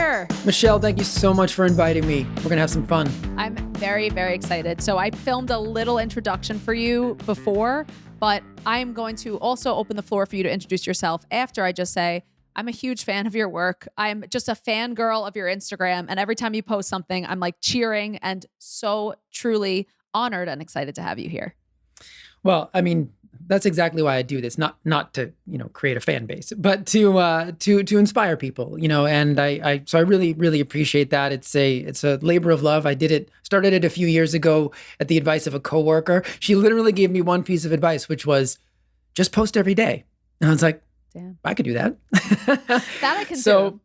here. Michelle, thank you so much for inviting me. We're going to have some fun. I'm very, very excited. So I filmed a little introduction for you before, but I'm going to also open the floor for you to introduce yourself after I just say, I'm a huge fan of your work. I'm just a fangirl of your Instagram. And every time you post something, I'm like cheering and so truly honored and excited to have you here. Well, I mean, that's exactly why I do this. Not to, create a fan base, but to inspire people, and so I really, really appreciate that. It's a labor of love. Started it a few years ago at the advice of a coworker. She literally gave me one piece of advice, which was just post every day. And I was like, damn, I could do that. That I can do.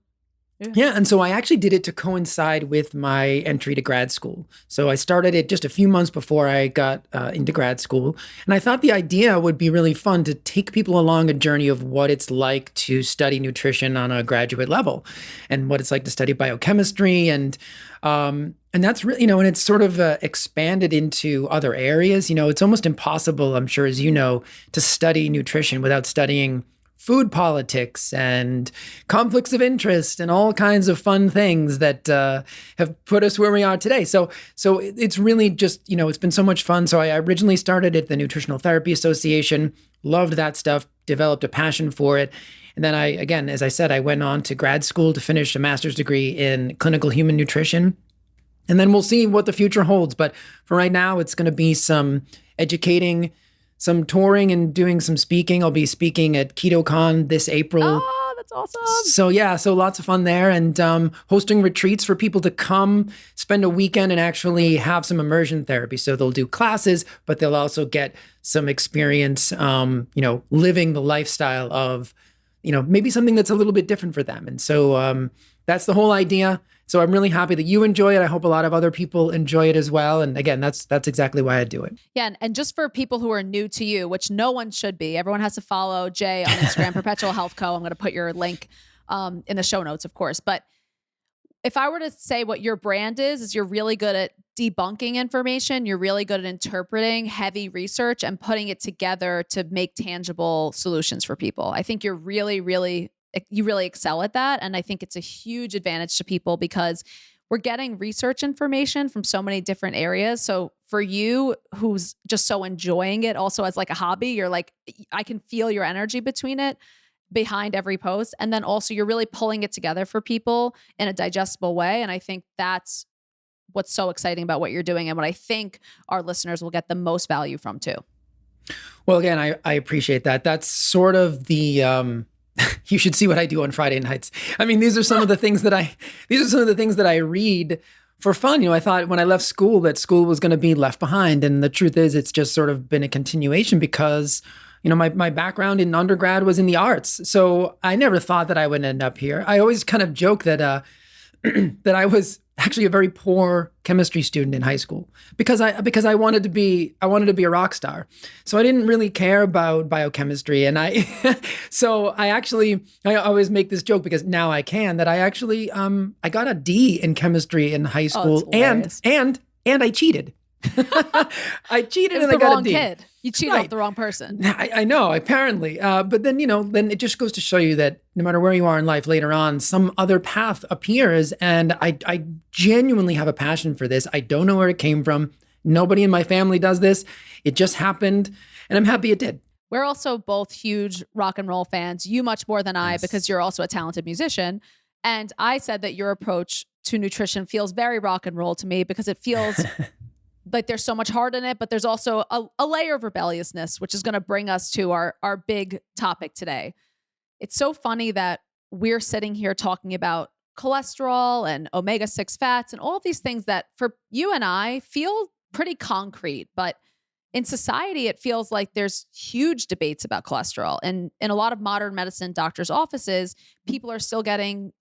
Yeah. And so I actually did it to coincide with my entry to grad school. So I started it just a few months before I got into grad school. And I thought the idea would be really fun to take people along a journey of what it's like to study nutrition on a graduate level and what it's like to study biochemistry. And that's really, and it's sort of expanded into other areas. It's almost impossible, I'm sure, as you know, to study nutrition without studying food politics and conflicts of interest and all kinds of fun things that have put us where we are today. So it's really just, it's been so much fun. So I originally started at the Nutritional Therapy Association, loved that stuff, developed a passion for it. And then again, as I said, I went on to grad school to finish a master's degree in clinical human nutrition. And then we'll see what the future holds. But for right now, it's going to be some educating, some touring and doing some speaking. I'll be speaking at KetoCon this April. Oh, that's awesome. So lots of fun there, and hosting retreats for people to come spend a weekend and actually have some immersion therapy. So they'll do classes, but they'll also get some experience, living the lifestyle of, maybe something that's a little bit different for them. And so that's the whole idea. So I'm really happy that you enjoy it. I hope a lot of other people enjoy it as well. And again, that's exactly why I do it. Yeah. And just for people who are new to you, which no one should be, everyone has to follow Jay on Instagram, Perpetual Health Co. I'm going to put your link in the show notes, of course. But if I were to say what your brand is you're really good at debunking information. You're really good at interpreting heavy research and putting it together to make tangible solutions for people. I think you really excel at that. And I think it's a huge advantage to people because we're getting research information from so many different areas. So for you, who's just so enjoying it also as like a hobby, you're like, I can feel your energy behind every post. And then also you're really pulling it together for people in a digestible way. And I think that's what's so exciting about what you're doing and what I think our listeners will get the most value from too. Well, again, I appreciate that. That's sort of the, you should see what I do on Friday nights. I mean, these are some of the things that I read for fun. I thought when I left school that school was going to be left behind. And the truth is it's just sort of been a continuation because, my background in undergrad was in the arts. So I never thought that I would end up here. I always kind of joke that, that I was actually a very poor chemistry student in high school because I wanted to be a rock star. So I didn't really care about biochemistry. And I always make this joke because now I can, that I actually, I got a D in chemistry in high school and I cheated. I cheated and I got a D. Kid. You cheated off the wrong person. I know, apparently. But then, then it just goes to show you that no matter where you are in life later on, some other path appears. And I genuinely have a passion for this. I don't know where it came from. Nobody in my family does this. It just happened. And I'm happy it did. We're also both huge rock and roll fans. You much more than I, because you're also a talented musician. And I said that your approach to nutrition feels very rock and roll to me because it feels like there's so much heart in it, but there's also a layer of rebelliousness, which is going to bring us to our big topic today. It's so funny that we're sitting here talking about cholesterol and omega-6 fats and all of these things that for you and I feel pretty concrete, but in society, it feels like there's huge debates about cholesterol. And in a lot of modern medicine doctors' offices, people are still getting,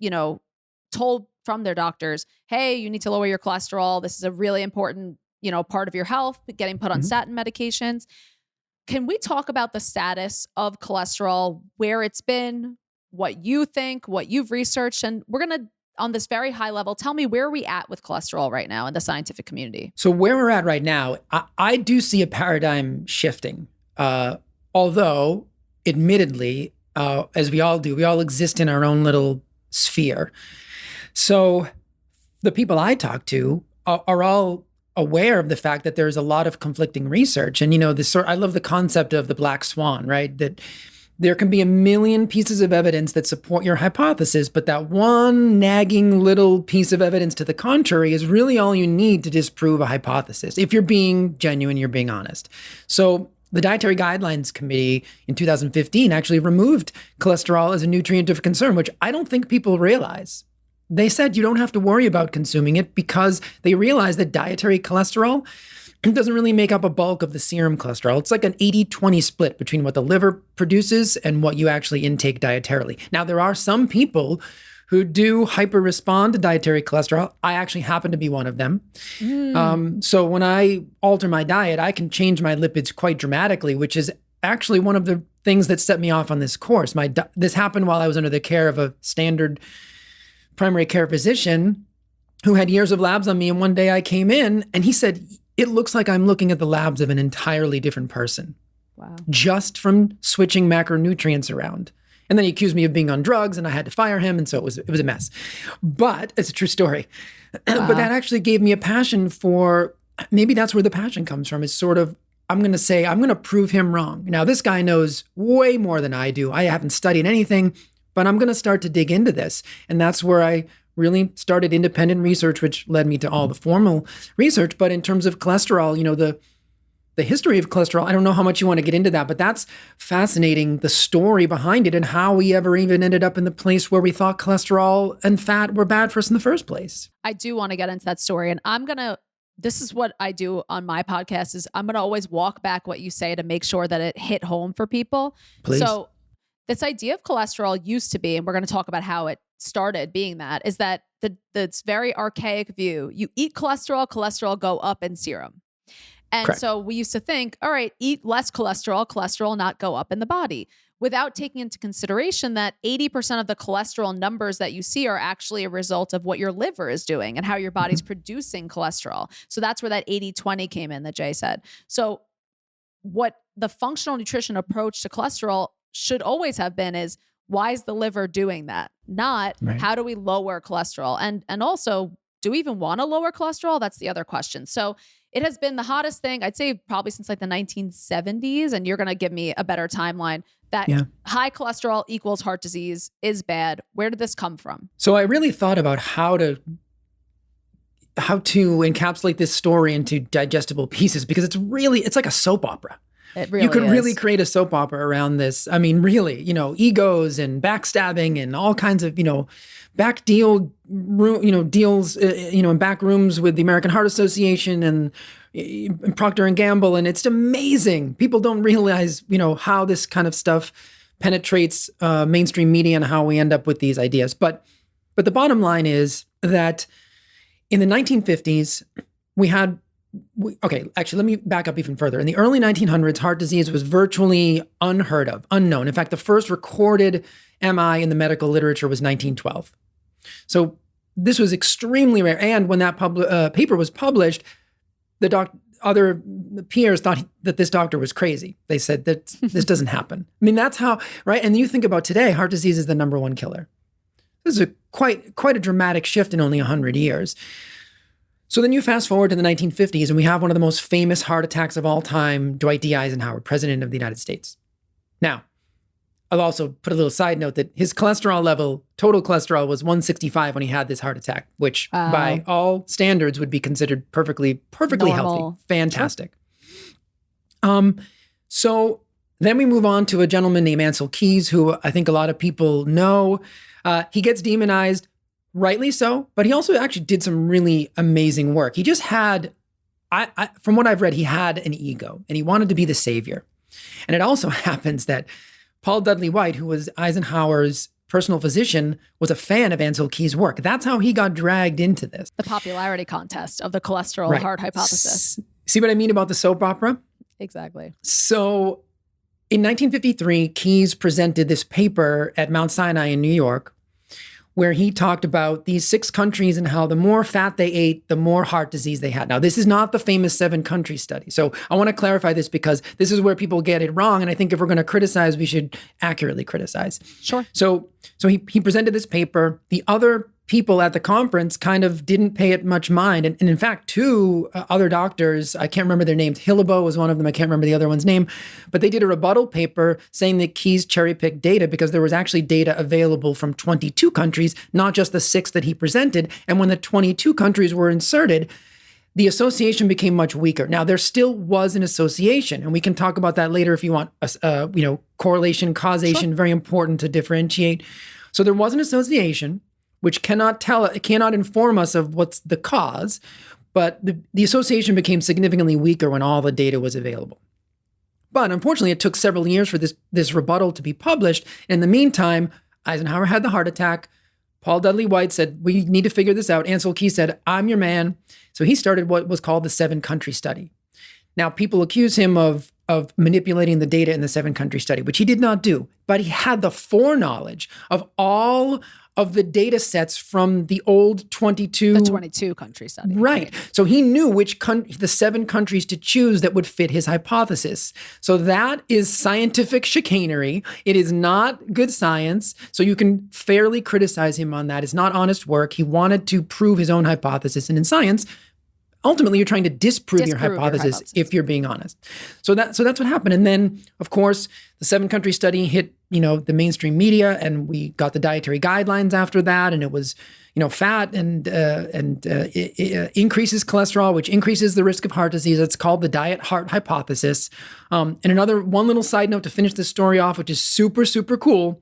told from their doctors, hey, you need to lower your cholesterol. This is a really important part of your health, getting put on statin medications. Can we talk about the status of cholesterol, where it's been, what you think, what you've researched? And we're going to, on this very high level, tell me where are we at with cholesterol right now in the scientific community? So where we're at right now, I do see a paradigm shifting. Although, admittedly, as we all do, we all exist in our own little sphere. So the people I talk to are all aware of the fact that there's a lot of conflicting research. And, I love the concept of the black swan, right? That there can be a million pieces of evidence that support your hypothesis, but that one nagging little piece of evidence to the contrary is really all you need to disprove a hypothesis. If you're being genuine, you're being honest. So the Dietary Guidelines Committee in 2015 actually removed cholesterol as a nutrient of concern, which I don't think people realize. They said you don't have to worry about consuming it because they realize that dietary cholesterol doesn't really make up a bulk of the serum cholesterol. It's like an 80-20 split between what the liver produces and what you actually intake dietarily. Now, there are some people who do hyper-respond to dietary cholesterol. I actually happen to be one of them. So when I alter my diet, I can change my lipids quite dramatically, which is actually one of the things that set me off on this course. This happened while I was under the care of a standard primary care physician who had years of labs on me. And one day I came in and he said, "It looks like I'm looking at the labs of an entirely different person." Wow. Just from switching macronutrients around. And then he accused me of being on drugs and I had to fire him. And so it was a mess. But it's a true story. Wow. But that actually gave me a passion for, maybe that's where the passion comes from, is sort of, I'm going to prove him wrong. Now, this guy knows way more than I do. I haven't studied anything, but I'm going to start to dig into this. And that's where I really started independent research, which led me to all the formal research. But in terms of cholesterol, the history of cholesterol, I don't know how much you want to get into that, but that's fascinating, the story behind it and how we ever even ended up in the place where we thought cholesterol and fat were bad for us in the first place. I do want to get into that story. And this is what I do on my podcast, is I'm going to always walk back what you say to make sure that it hit home for people. Please. So this idea of cholesterol used to be, and we're going to talk about how it started being that, is that this very archaic view. You eat cholesterol go up in serum. And Correct. So we used to think, all right, eat less cholesterol not go up in the body, without taking into consideration that 80% of the cholesterol numbers that you see are actually a result of what your liver is doing and how your body's producing cholesterol. So that's where that 80-20 came in that Jay said. So what the functional nutrition approach to cholesterol should always have been is, why is the liver doing that? Not right. How do we lower cholesterol? And also, do we even want to lower cholesterol? That's the other question. So it has been the hottest thing, I'd say probably since like the 1970s. And you're going to give me a better timeline, that high cholesterol equals heart disease is bad. Where did this come from? So I really thought about how to encapsulate this story into digestible pieces, because it's like a soap opera. It really you could is. really create a soap opera around this. I mean, really, egos and backstabbing and all kinds of, back deals, in back rooms with the American Heart Association and Procter and Gamble. And it's amazing. People don't realize, how this kind of stuff penetrates mainstream media and how we end up with these ideas. But the bottom line is that in the 1950s, actually, let me back up even further. In the early 1900s, heart disease was virtually unheard of, unknown. In fact, the first recorded MI in the medical literature was 1912. So this was extremely rare. And when that paper was published, other peers thought that this doctor was crazy. They said that this doesn't happen. I mean, that's how, right? And you think about today, heart disease is the number one killer. This is quite a dramatic shift in only 100 years. So then you fast forward to the 1950s, and we have one of the most famous heart attacks of all time, Dwight D. Eisenhower, President of the United States. Now, I'll also put a little side note that his cholesterol level, total cholesterol, was 165 when he had this heart attack, which by all standards would be considered perfectly Normal. Healthy. Fantastic. So then we move on to a gentleman named Ancel Keys, who I think a lot of people know. He gets demonized. Rightly so, but he also actually did some really amazing work. He just had, from what I've read, he had an ego and he wanted to be the savior. And it also happens that Paul Dudley White, who was Eisenhower's personal physician, was a fan of Ancel Keys' work. That's how he got dragged into this. The popularity contest of the cholesterol heart hypothesis. See what I mean about the soap opera? Exactly. So in 1953, Keys presented this paper at Mount Sinai in New York, where he talked about these 6 countries and how the more fat they ate, the more heart disease they had. Now, this is not the famous 7-country study. So I want to clarify this because this is where people get it wrong. And I think if we're going to criticize, we should accurately criticize. Sure. So he presented this paper. The other people at the conference kind of didn't pay it much mind. And in fact, two other doctors, I can't remember their names. Hillebo was one of them. I can't remember the other one's name. But they did a rebuttal paper saying that Keyes cherry-picked data because there was actually data available from 22 countries, not just the 6 that he presented. And when the 22 countries were inserted, the association became much weaker. Now, there still was an association, and we can talk about that later if you want. Correlation, causation, Sure. very important to differentiate. So there was an association, which cannot inform us of what's the cause, but the association became significantly weaker when all the data was available. But unfortunately, it took several years for this rebuttal to be published. In the meantime, Eisenhower had the heart attack. Paul Dudley White said, we need to figure this out. Ansel Keys said, I'm your man. So he started what was called the 7-country study. Now, people accuse him of manipulating the data in the 7-country study, which he did not do. But he had the foreknowledge of all of the data sets from the old 22. The 22-country study. Right. So he knew the 7 countries to choose that would fit his hypothesis. So that is scientific chicanery. It is not good science. So you can fairly criticize him on that. It's not honest work. He wanted to prove his own hypothesis. And in science, ultimately, you're trying to disprove your hypothesis if you're being honest. So that's what happened. And then, of course, the 7-country study hit, the mainstream media, and we got the dietary guidelines after that. And it was, fat and increases cholesterol, which increases the risk of heart disease. It's called the diet heart hypothesis. And one little side note to finish this story off, which is super, super cool.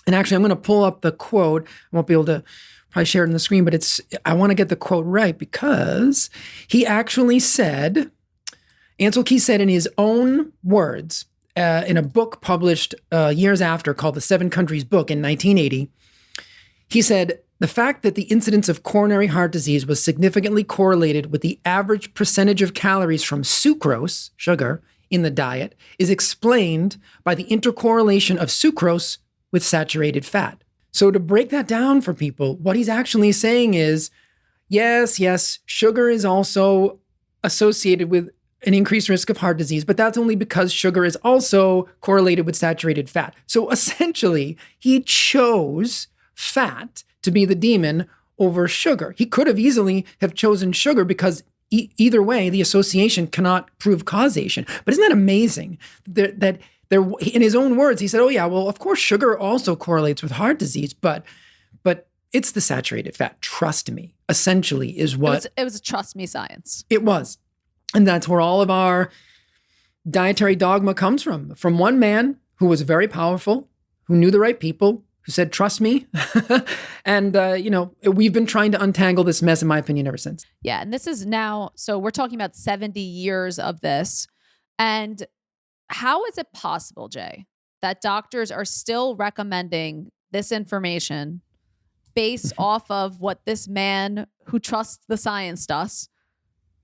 And actually, I'm going to pull up the quote. I won't be able to probably share it on the screen, but I want to get the quote right because he actually said, Ansel Keys said in his own words, in a book published years after called The 7 Countries Book in 1980, he said, the fact that the incidence of coronary heart disease was significantly correlated with the average percentage of calories from sucrose, sugar, in the diet is explained by the intercorrelation of sucrose with saturated fat. So to break that down for people, what he's actually saying is, yes, sugar is also associated with an increased risk of heart disease, but that's only because sugar is also correlated with saturated fat. So essentially, he chose fat to be the demon over sugar. He could have easily have chosen sugar because either way, the association cannot prove causation. But isn't that amazing that in his own words, he said, oh yeah, well, of course, sugar also correlates with heart disease, but it's the saturated fat. Trust me, essentially is what... It was a trust me science. It was. And that's where all of our dietary dogma comes from one man who was very powerful, who knew the right people, who said, trust me. And, we've been trying to untangle this mess, in my opinion, ever since. Yeah. And this is now, so we're talking about 70 years of this. And how is it possible, Jay, that doctors are still recommending this information based off of what this man who trusts the science does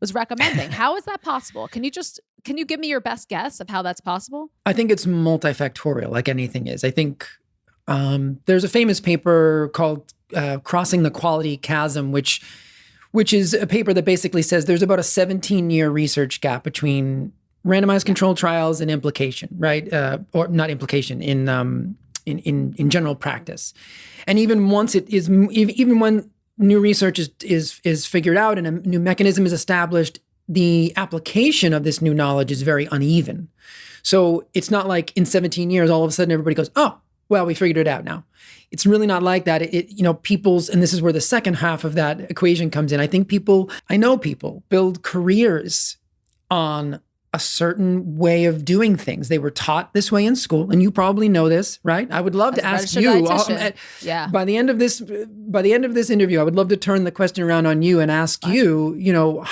was recommending? How is that possible? Can you give me your best guess of how that's possible? I think it's multifactorial, like anything is. I think there's a famous paper called Crossing the Quality Chasm, which is a paper that basically says there's about a 17-year research gap between randomized controlled trials and implication, right? Or not implication in general practice. And even once even when new research is figured out and a new mechanism is established, the application of this new knowledge is very uneven. So it's not like in 17 years, all of a sudden everybody goes, oh, well, we figured it out now. It's really not like that. People's, and this is where the second half of that equation comes in. I know people build careers on a certain way of doing things. They were taught this way in school, and you probably know this, right? I would love to ask you. Yeah. By the end of this interview, I would love to turn the question around on you and ask you,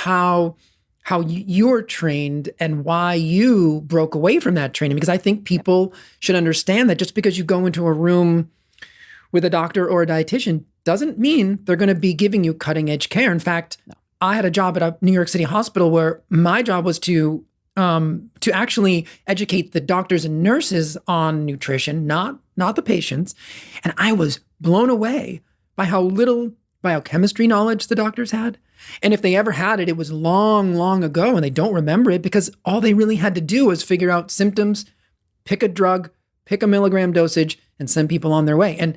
how you're trained and why you broke away from that training. Because I think people should understand that just because you go into a room with a doctor or a dietitian doesn't mean they're going to be giving you cutting edge care. In fact, I had a job at a New York City hospital where my job was to actually educate the doctors and nurses on nutrition, not the patients. And I was blown away by how little biochemistry knowledge the doctors had. And if they ever had it, it was long, long ago, and they don't remember it because all they really had to do was figure out symptoms, pick a drug, pick a milligram dosage, and send people on their way. And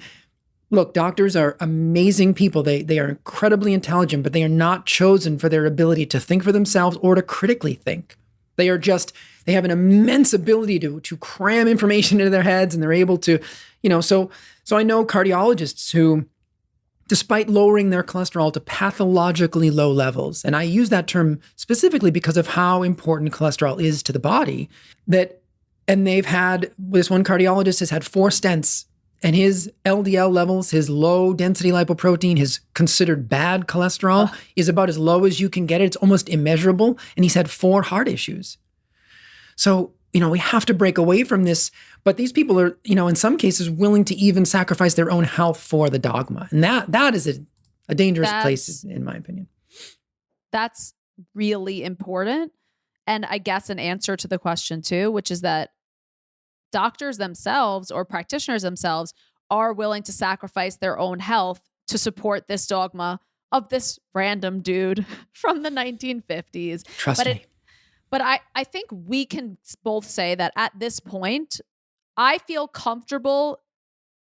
Look, doctors are amazing people. They are incredibly intelligent, but they are not chosen for their ability to think for themselves or to critically think. They have an immense ability to cram information into their heads, and they're able to, so I know cardiologists who, despite lowering their cholesterol to pathologically low levels, and I use that term specifically because of how important cholesterol is to the body, and this one cardiologist has had 4 stents, and his LDL levels, his low density lipoprotein, his considered bad cholesterol is about as low as you can get it. It's almost immeasurable. And he's had 4 heart issues. So, we have to break away from this. But these people are, in some cases, willing to even sacrifice their own health for the dogma. And that is a dangerous place, in my opinion. That's really important. And I guess an answer to the question too, which is that doctors themselves or practitioners themselves are willing to sacrifice their own health to support this dogma of this random dude from the 1950s. Trust me. But I think we can both say that at this point, I feel comfortable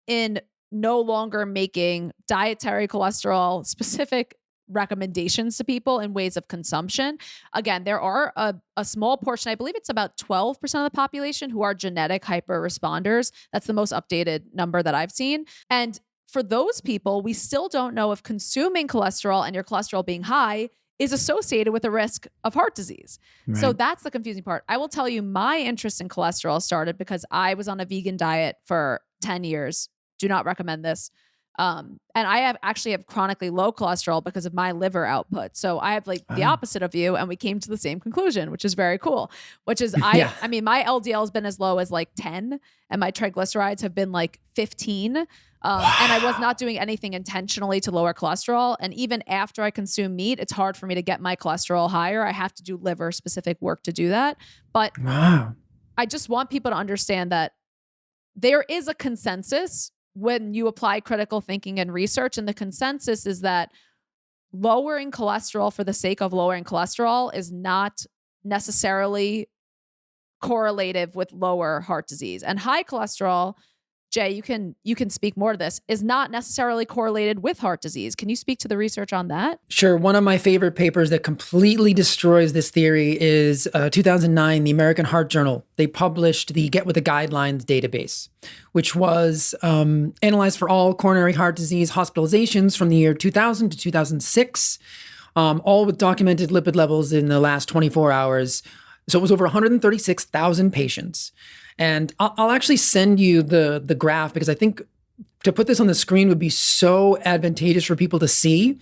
in no longer making dietary cholesterol specific recommendations to people in ways of consumption. Again, there are a small portion, I believe it's about 12% of the population who are genetic hyper responders. That's the most updated number that I've seen. And for those people, we still don't know if consuming cholesterol and your cholesterol being high is associated with a risk of heart disease. Right. So that's the confusing part. I will tell you, my interest in cholesterol started because I was on a vegan diet for 10 years. Do not recommend this. And I actually have chronically low cholesterol because of my liver output. So I have the opposite of you, and we came to the same conclusion, which is very cool, which is I mean, my LDL has been as low as 10 and my triglycerides have been 15. And I was not doing anything intentionally to lower cholesterol. And even after I consume meat, it's hard for me to get my cholesterol higher. I have to do liver specific work to do that. But I just want people to understand that there is a consensus when you apply critical thinking and research. And the consensus is that lowering cholesterol for the sake of lowering cholesterol is not necessarily correlative with lower heart disease. And high cholesterol, Jay, you can speak more to this, is not necessarily correlated with heart disease. Can you speak to the research on that? Sure. One of my favorite papers that completely destroys this theory is 2009, the American Heart Journal. They published the Get With the Guidelines database, which was analyzed for all coronary heart disease hospitalizations from the year 2000 to 2006, all with documented lipid levels in the last 24 hours. So it was over 136,000 patients. And I'll actually send you the graph because I think to put this on the screen would be so advantageous for people to see.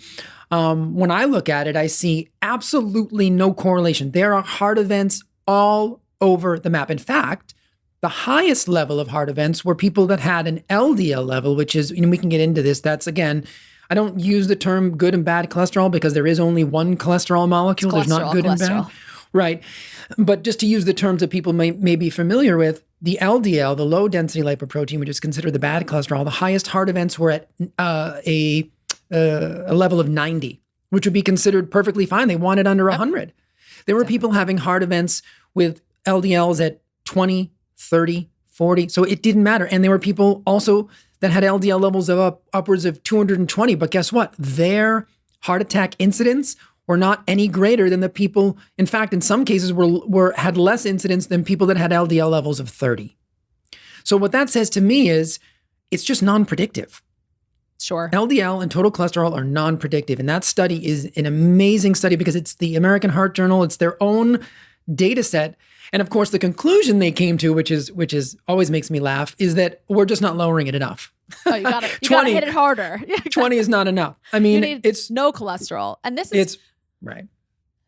When I look at it, I see absolutely no correlation. There are heart events all over the map. In fact, the highest level of heart events were people that had an LDL level, which is, we can get into this. That's, again, I don't use the term good and bad cholesterol because there is only one cholesterol molecule. There's not good and bad. Right. But just to use the terms that people may be familiar with, the LDL, the low density lipoprotein, which is considered the bad cholesterol, the highest heart events were at a level of 90, which would be considered perfectly fine. They wanted under 100. There were people having heart events with LDLs at 20, 30, 40. So it didn't matter. And there were people also that had LDL levels of upwards of 220. But guess what? Their heart attack incidence were not any greater than the people, in fact, in some cases had less incidence than people that had LDL levels of 30. So what that says to me is it's just non-predictive. Sure. LDL and total cholesterol are non-predictive. And that study is an amazing study because it's the American Heart Journal. It's their own data set. And of course, the conclusion they came to, which is always makes me laugh, is that we're just not lowering it enough. Oh, you gotta hit it harder. 20 is not enough. I mean, it's no cholesterol. And right.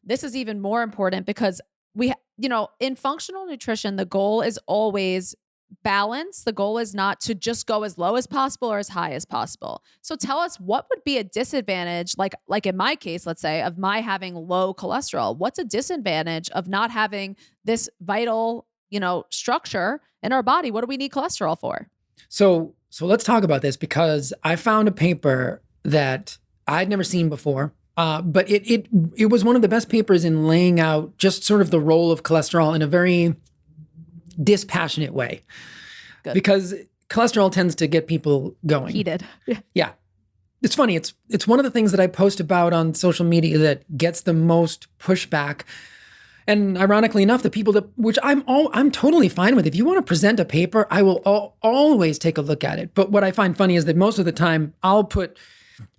This is even more important because in functional nutrition, the goal is always balance. The goal is not to just go as low as possible or as high as possible. So tell us, what would be a disadvantage, like in my case, let's say, of my having low cholesterol? What's a disadvantage of not having this vital, structure in our body? What do we need cholesterol for? So let's talk about this because I found a paper that I'd never seen before. But it was one of the best papers in laying out just sort of the role of cholesterol in a very dispassionate way. Good. Because cholesterol tends to get people going. Heated. Yeah. It's funny. It's one of the things that I post about on social media that gets the most pushback. And ironically enough, the people which I'm totally fine with. If you want to present a paper, I will always take a look at it. But what I find funny is that most of the time I'll put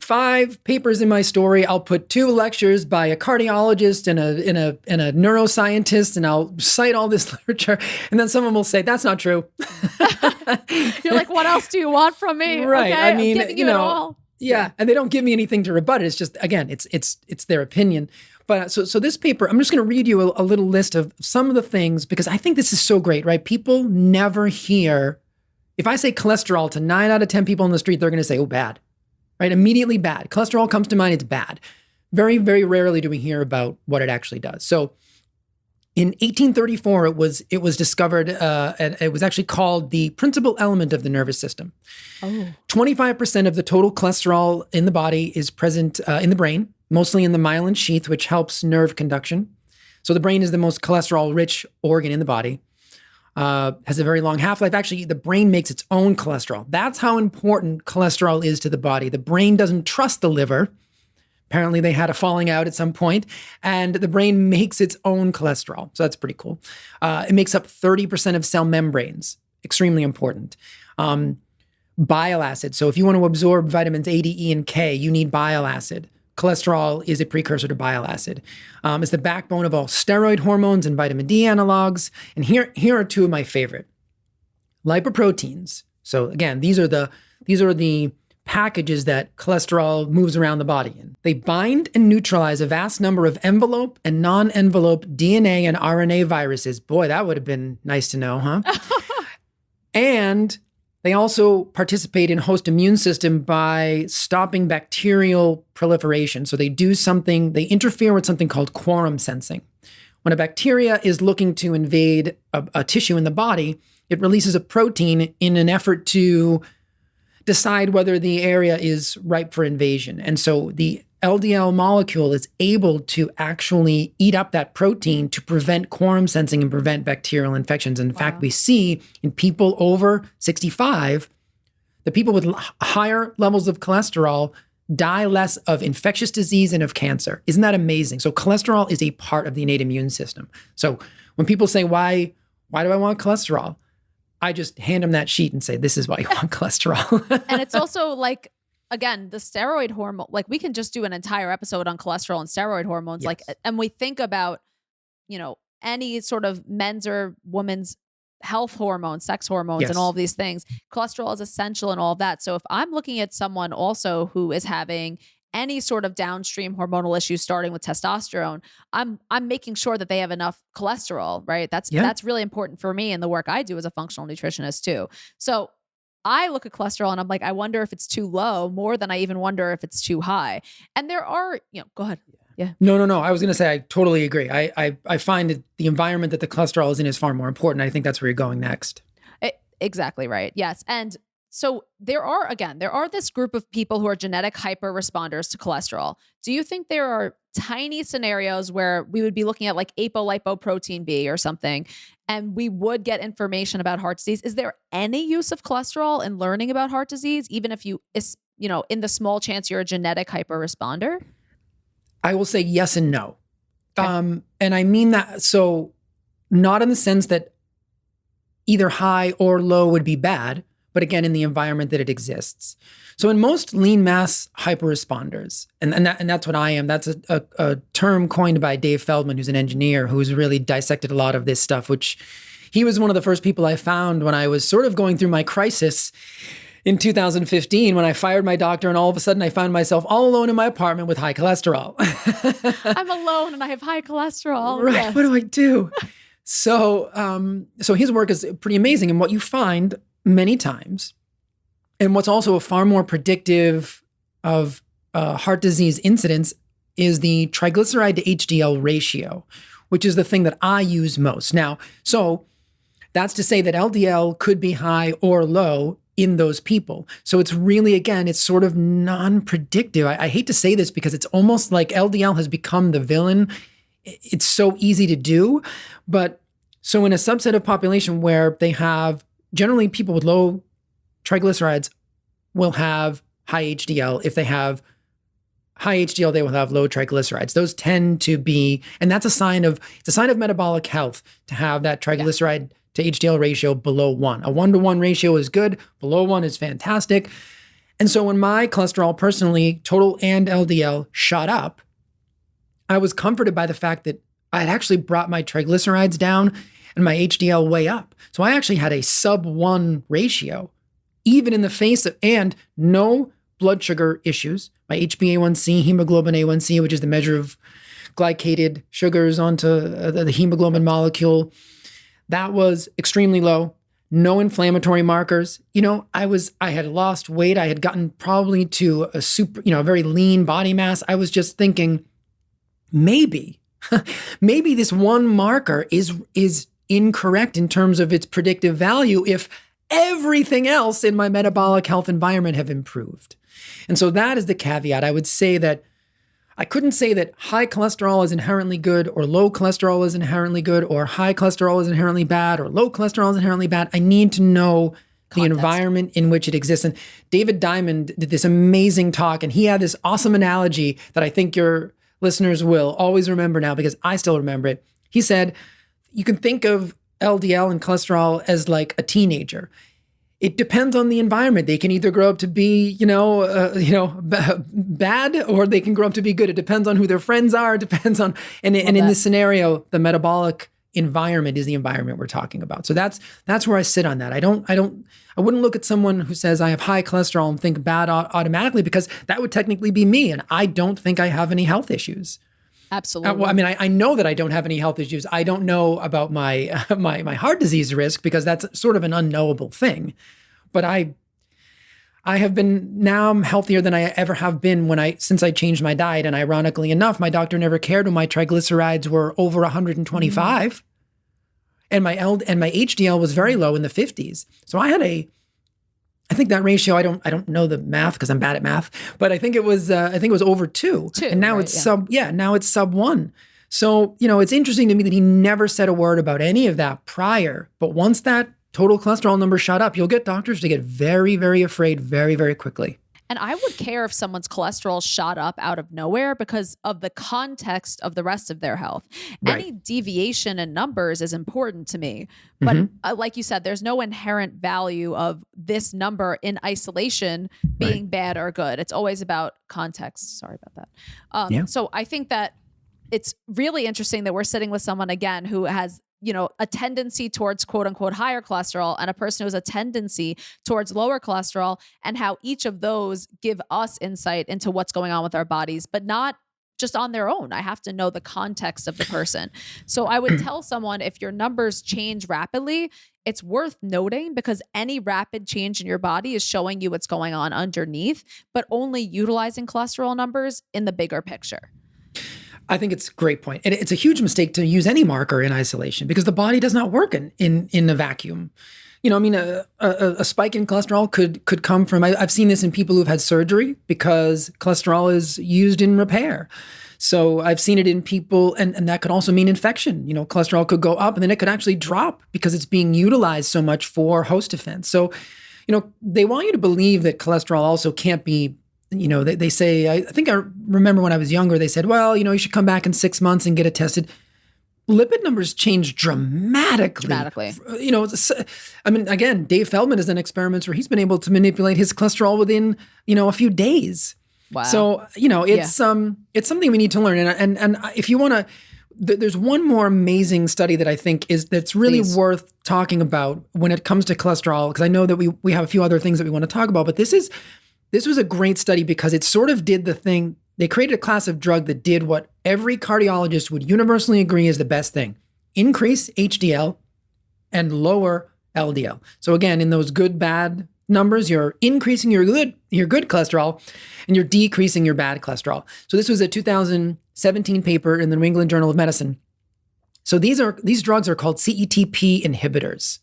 5 papers in my story. I'll put 2 lectures by a cardiologist and a neuroscientist, and I'll cite all this literature. And then someone will say, "That's not true." You're like, "What else do you want from me?" Right. Okay, I mean, I'm giving you it all. Yeah. And they don't give me anything to rebut it. It's just, again, it's their opinion. But so this paper, I'm just going to read you a little list of some of the things, because I think this is so great, right? People never hear, if I say cholesterol to 9 out of 10 people on the street, they're going to say, "Oh, bad," right? Immediately bad. Cholesterol comes to mind, it's bad. Very, very rarely do we hear about what it actually does. So in 1834, it was discovered, and it was actually called the principal element of the nervous system. 25% of the total cholesterol in the body is present in the brain, mostly in the myelin sheath, which helps nerve conduction. So the brain is the most cholesterol-rich organ in the body. Has a very long half-life. Actually, the brain makes its own cholesterol. That's how important cholesterol is to the body. The brain doesn't trust the liver. Apparently, they had a falling out at some point, and the brain makes its own cholesterol. So that's pretty cool. It makes up 30% of cell membranes. Extremely important. Bile acid. So if you want to absorb vitamins A, D, E, and K, you need bile acid. Cholesterol is a precursor to bile acid. It's the backbone of all steroid hormones and vitamin D analogs. And here are 2 of my favorite. Lipoproteins. So again, these are the packages that cholesterol moves around the body in. They bind and neutralize a vast number of envelope and non-envelope DNA and RNA viruses. Boy, that would have been nice to know, huh? And they also participate in host immune system by stopping bacterial proliferation. So they interfere with something called quorum sensing. When a bacteria is looking to invade a tissue in the body, it releases a protein in an effort to decide whether the area is ripe for invasion. And so the LDL molecule is able to actually eat up that protein to prevent quorum sensing and prevent bacterial infections. In fact, we see in people over 65, the people with higher levels of cholesterol die less of infectious disease and of cancer. Isn't that amazing? So cholesterol is a part of the innate immune system. So when people say, why do I want cholesterol? I just hand them that sheet and say, this is why you want cholesterol. And it's also like, again, the steroid hormone, like we can just do an entire episode on cholesterol and steroid hormones. Yes. Like, and we think about, any sort of men's or women's health hormones, sex hormones, Yes. and all of these things. Cholesterol is essential and all of that. So if I'm looking at someone also who is having any sort of downstream hormonal issues, starting with testosterone, I'm making sure that they have enough cholesterol, right? That's really important for me in the work I do as a functional nutritionist too. So I look at cholesterol and I'm like, I wonder if it's too low more than I even wonder if it's too high. And there are, go ahead. Yeah. No. I was going to say, I totally agree. I find that the environment that the cholesterol is in is far more important. I think that's where you're going next. Exactly right. Yes. And so there are this group of people who are genetic hyper responders to cholesterol. Do you think there are tiny scenarios where we would be looking at like apolipoprotein B or something, and we would get information about heart disease? Is there any use of cholesterol in learning about heart disease, even if in the small chance you're a genetic hyper responder? I will say yes and no. Okay. And I mean that, so not in the sense that either high or low would be bad, but again, in the environment that it exists. So in most lean mass hyperresponders, and that's what I am, that's a term coined by Dave Feldman, who's an engineer, who's really dissected a lot of this stuff, which he was one of the first people I found when I was sort of going through my crisis in 2015, when I fired my doctor and all of a sudden I found myself all alone in my apartment with high cholesterol. I'm alone and I have high cholesterol. Right, Yes. What do I do? So his work is pretty amazing. And what you find many times, and what's also a far more predictive of heart disease incidence, is the triglyceride to HDL ratio, which is the thing that I use most. Now, so that's to say that LDL could be high or low in those people. So it's really, again, it's sort of non-predictive. I hate to say this because it's almost like LDL has become the villain. It's so easy to do. But so in a subset of population where they have generally people with low triglycerides will have high HDL. If they have high HDL, they will have low triglycerides. Those tend to be, and that's it's a sign of metabolic health to have that triglyceride to HDL ratio below 1. A 1-to-1 ratio is good. Below 1 is fantastic. And so when my cholesterol personally, total and LDL, shot up, I was comforted by the fact that I had actually brought my triglycerides down and my HDL way up. So I actually had a sub-1 ratio, even in the face of, and no blood sugar issues. My HbA1c, hemoglobin A1c, which is the measure of glycated sugars onto the hemoglobin molecule, that was extremely low. No inflammatory markers. I had lost weight. I had gotten probably to a very lean body mass. I was just thinking, maybe this one marker is incorrect in terms of its predictive value if everything else in my metabolic health environment have improved. And so that is the caveat. I would say that I couldn't say that high cholesterol is inherently good or low cholesterol is inherently good or high cholesterol is inherently bad or low cholesterol is inherently bad. I need to know the environment in which it exists. And David Diamond did this amazing talk, and he had this awesome analogy that I think your listeners will always remember now because I still remember it. He said, you can think of LDL and cholesterol as like a teenager. It depends on the environment. They can either grow up to be, bad, or they can grow up to be good. It depends on who their friends are. It depends on, and in this scenario, the metabolic environment is the environment we're talking about. So that's where I sit on that. I wouldn't look at someone who says I have high cholesterol and think bad automatically, because that would technically be me, and I don't think I have any health issues. Absolutely. I know that I don't have any health issues. I don't know about my my heart disease risk because that's sort of an unknowable thing. But I have been, now I'm healthier than I ever have been since I changed my diet. And ironically enough, my doctor never cared when my triglycerides were over 125, and my HDL was very low in the 50s. So I had I think that ratio, I don't know the math because I'm bad at math, but I think it was over 2. And now it's sub 1. So, it's interesting to me that he never said a word about any of that prior. But once that total cholesterol number shot up, you'll get doctors to get very, very afraid very, very quickly. And I would care if someone's cholesterol shot up out of nowhere because of the context of the rest of their health. Right. Any deviation in numbers is important to me. But like you said, there's no inherent value of this number in isolation being bad or good. It's always about context. Sorry about that. So I think that it's really interesting that we're sitting with someone, again, who has a tendency towards quote unquote higher cholesterol and a person who has a tendency towards lower cholesterol, and how each of those give us insight into what's going on with our bodies, but not just on their own. I have to know the context of the person. So I would tell someone, if your numbers change rapidly, it's worth noting, because any rapid change in your body is showing you what's going on underneath, but only utilizing cholesterol numbers in the bigger picture. I think it's a great point. And it's a huge mistake to use any marker in isolation, because the body does not work in a vacuum. A spike in cholesterol could come from, I've seen this in people who've had surgery because cholesterol is used in repair. So I've seen it in people, and that could also mean infection. Cholesterol could go up and then it could actually drop because it's being utilized so much for host defense. So, they want you to believe that cholesterol also can't be, they say, I think I remember when I was younger, they said, well, you should come back in 6 months and get it tested. Lipid numbers change dramatically. Again, Dave Feldman has done experiments where he's been able to manipulate his cholesterol within, a few days. Wow. So, it's something we need to learn. And if you want to, there's one more amazing study that I think that's really worth talking about when it comes to cholesterol, because I know that we have a few other things that we want to talk about, but this was a great study because it sort of did the thing. They created a class of drug that did what every cardiologist would universally agree is the best thing: increase HDL and lower LDL. So again, in those good, bad numbers, you're increasing your good cholesterol and you're decreasing your bad cholesterol. So this was a 2017 paper in the New England Journal of Medicine. So these drugs are called CETP inhibitors.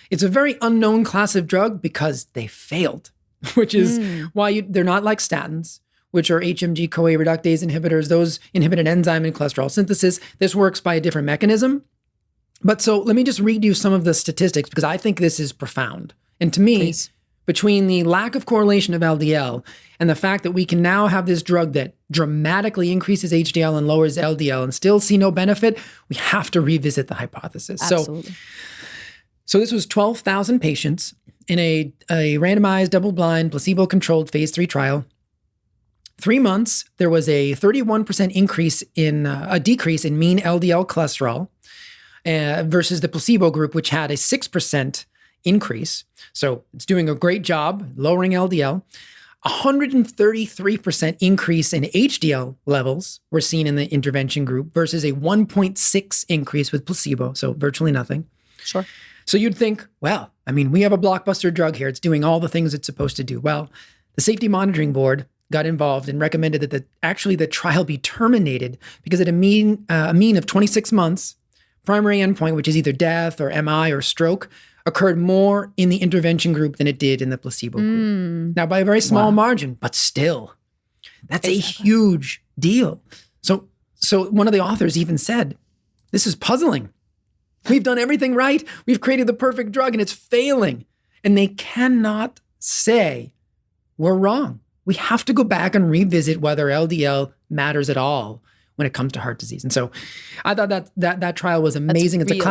It's a very unknown class of drug because they failed, which is why they're not like statins, which are HMG-CoA reductase inhibitors. Those inhibit an enzyme in cholesterol synthesis. This works by a different mechanism. But so let me just read you some of the statistics, because I think this is profound. And to me, between the lack of correlation of LDL and the fact that we can now have this drug that dramatically increases HDL and lowers LDL and still see no benefit, we have to revisit the hypothesis. Absolutely. So this was 12,000 patients in a randomized, double-blind, placebo-controlled phase 3 trial. 3 months, there was a 31% increase in a decrease in mean LDL cholesterol versus the placebo group, which had a 6% increase. So it's doing a great job lowering LDL. 133% increase in HDL levels were seen in the intervention group versus a 1.6 increase with placebo. So virtually nothing. Sure. So you'd think, well, I mean, we have a blockbuster drug here. It's doing all the things it's supposed to do. Well, the Safety Monitoring Board got involved and recommended that the trial be terminated because at a mean of 26 months, primary endpoint, which is either death or MI or stroke, occurred more in the intervention group than it did in the placebo group. Now, by a very small margin, but still, that's a huge deal. So one of the authors even said, this is puzzling. We've done everything right. We've created the perfect drug and it's failing. And they cannot say we're wrong. We have to go back and revisit whether LDL matters at all when it comes to heart disease. And so I thought that trial was amazing. That's it's a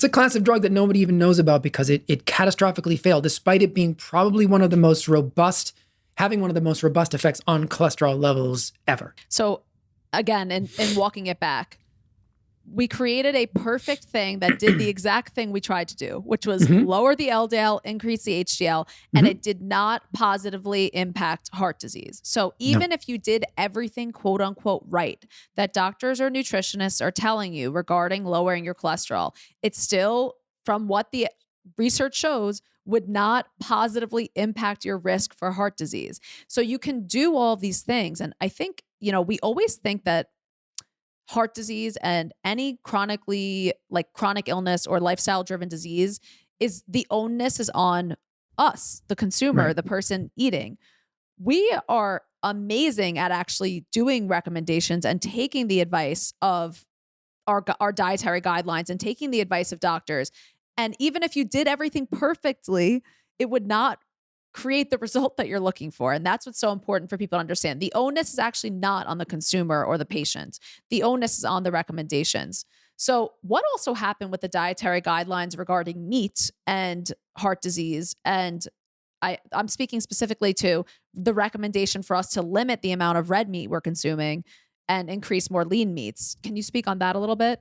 class of drug that nobody even knows about because it catastrophically failed, despite it being probably having one of the most robust effects on cholesterol levels ever. So again, in walking it back, we created a perfect thing that did the exact thing we tried to do, which was lower the LDL, increase the HDL, and it did not positively impact heart disease. So even if you did everything quote unquote right that doctors or nutritionists are telling you regarding lowering your cholesterol, it's still, from what the research shows, would not positively impact your risk for heart disease. So you can do all of these things. And I think, we always think that heart disease and any chronic illness or lifestyle driven disease is the onus is on us, the consumer, the person eating. We are amazing at actually doing recommendations and taking the advice of our dietary guidelines and taking the advice of doctors. And even if you did everything perfectly, it would not create the result that you're looking for. And that's what's so important for people to understand. The onus is actually not on the consumer or the patient. The onus is on the recommendations. So what also happened with the dietary guidelines regarding meat and heart disease? And I'm speaking specifically to the recommendation for us to limit the amount of red meat we're consuming and increase more lean meats. Can you speak on that a little bit?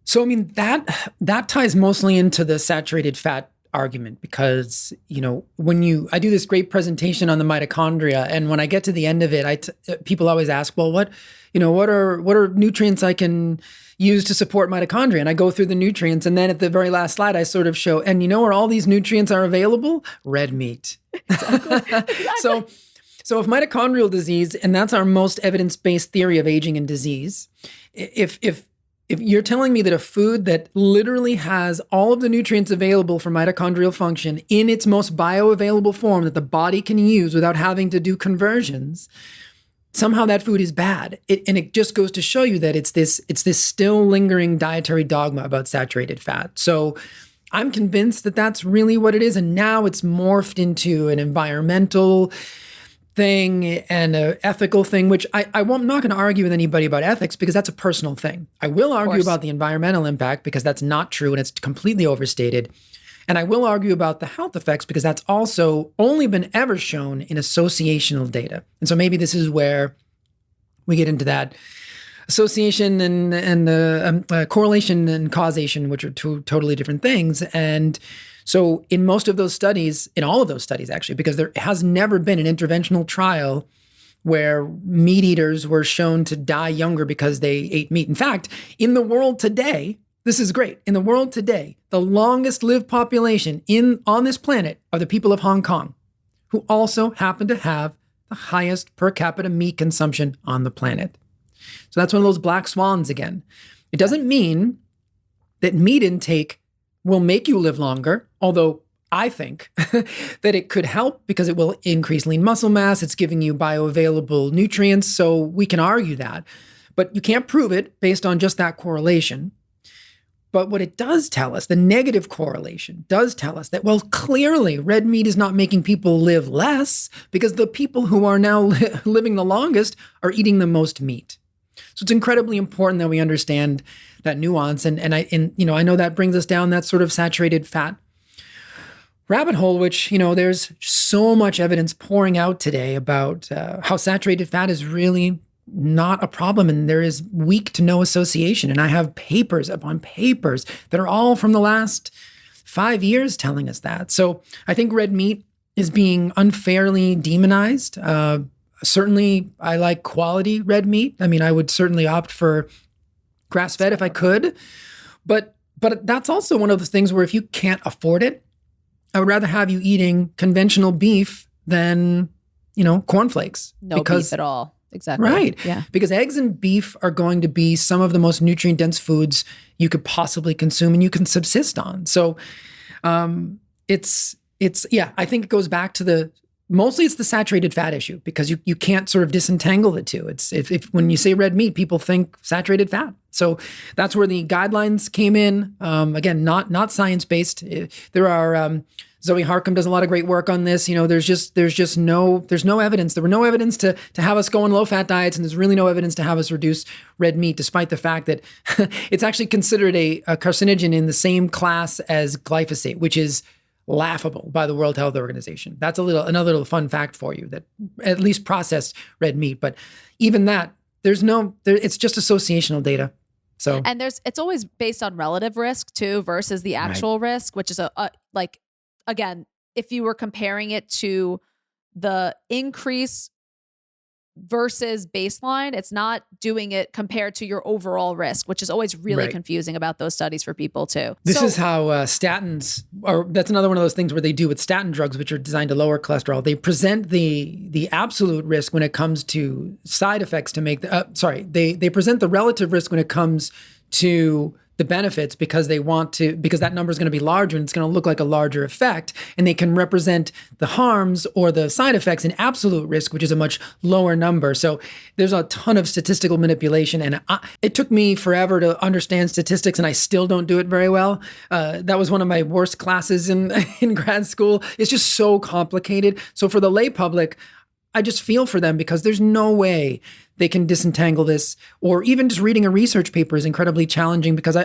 So, I mean, that ties mostly into the saturated fat argument because, I do this great presentation on the mitochondria, and when I get to the end of it, people always ask, well, what are nutrients I can use to support mitochondria? And I go through the nutrients, and then at the very last slide, I sort of show, and where all these nutrients are available? Red meat. Exactly. So if mitochondrial disease, and that's our most evidence-based theory of aging and disease, if you're telling me that a food that literally has all of the nutrients available for mitochondrial function in its most bioavailable form that the body can use without having to do conversions, somehow that food is bad. And it just goes to show you that it's this still lingering dietary dogma about saturated fat. So I'm convinced that that's really what it is. And now it's morphed into an environmental thing and an ethical thing, which I'm not going to argue with anybody about ethics because that's a personal thing. I will argue about the environmental impact because that's not true and it's completely overstated. And I will argue about the health effects because that's also only been ever shown in associational data. And so maybe this is where we get into that association and correlation and causation, which are two totally different things. And so in most of those studies, in all of those studies actually, because there has never been an interventional trial where meat eaters were shown to die younger because they ate meat. In fact, in the world today, this is great. In the world today, the longest lived population on this planet are the people of Hong Kong, who also happen to have the highest per capita meat consumption on the planet. So that's one of those black swans again. It doesn't mean that meat intake will make you live longer, although I think that it could help because it will increase lean muscle mass. It's giving you bioavailable nutrients, so we can argue that. But you can't prove it based on just that correlation. But what it does tell us, the negative correlation does tell us that, well, clearly red meat is not making people live less, because the people who are now living the longest are eating the most meat. So it's incredibly important that we understand that nuance. And I know that brings us down that sort of saturated fat rabbit hole, which, there's so much evidence pouring out today about how saturated fat is really not a problem, and there is weak to no association. And I have papers upon papers that are all from the last 5 years telling us that. So I think red meat is being unfairly demonized. Certainly, I like quality red meat. I mean, I would certainly opt for grass-fed if I could, but that's also one of those things where if you can't afford it, I would rather have you eating conventional beef than, cornflakes. No beef at all. Exactly. Right. Yeah. Because eggs and beef are going to be some of the most nutrient-dense foods you could possibly consume and you can subsist on. So I think it goes back to mostly it's the saturated fat issue, because you can't sort of disentangle the two. It's if when you say red meat, people think saturated fat. So that's where the guidelines came in. Again, not science-based. There are Zoe Harcum does a lot of great work on this. There's no evidence. There were no evidence to have us go on low-fat diets, and there's really no evidence to have us reduce red meat, despite the fact that it's actually considered a carcinogen in the same class as glyphosate, which is laughable by the World Health Organization. That's another little fun fact for you, that at least processed red meat. But even that, it's just associational data. So, and it's always based on relative risk too, versus the actual risk, which is again, if you were comparing it to the increase versus baseline, it's not doing it compared to your overall risk, which is always really confusing about those studies for people too. This is how statins, or that's another one of those things where they do with statin drugs, which are designed to lower cholesterol. They present the absolute risk when it comes to side effects to make they present the relative risk when it comes to the benefits, because that number is going to be larger and it's going to look like a larger effect, and they can represent the harms or the side effects in absolute risk, which is a much lower number. So there's a ton of statistical manipulation, and it took me forever to understand statistics, and I still don't do it very well. That was one of my worst classes in grad school. It's just so complicated. So for the lay public, I just feel for them, because there's no way they can disentangle this, or even just reading a research paper is incredibly challenging, because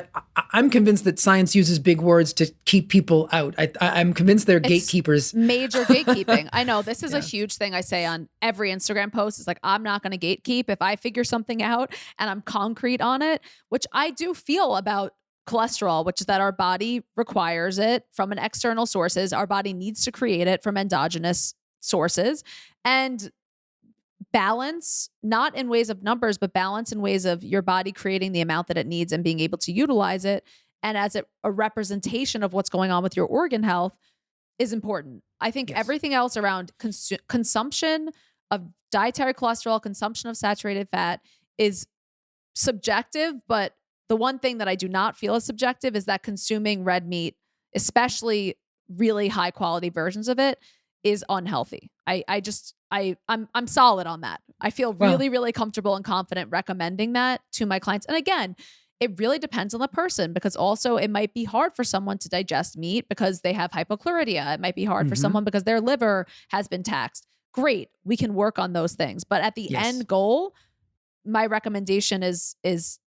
I'm convinced that science uses big words to keep people out. I'm convinced they're gatekeepers. Major gatekeeping. I know this is a huge thing I say on every Instagram post. It's like, I'm not going to gatekeep. If I figure something out and I'm concrete on it, which I do feel about cholesterol, which is that our body requires it from an external sources. Our body needs to create it from endogenous sources, and balance, not in ways of numbers, but balance in ways of your body creating the amount that it needs and being able to utilize it. And as a representation of what's going on with your organ health is important. I think everything else around consumption of dietary cholesterol, consumption of saturated fat is subjective. But the one thing that I do not feel is subjective is that consuming red meat, especially really high quality versions of it, is unhealthy. I'm solid on that. I feel really, really comfortable and confident recommending that to my clients. And again, it really depends on the person, because also it might be hard for someone to digest meat because they have hypochlorhia. It might be hard for someone because their liver has been taxed. Great. We can work on those things. But at the end goal, my recommendation is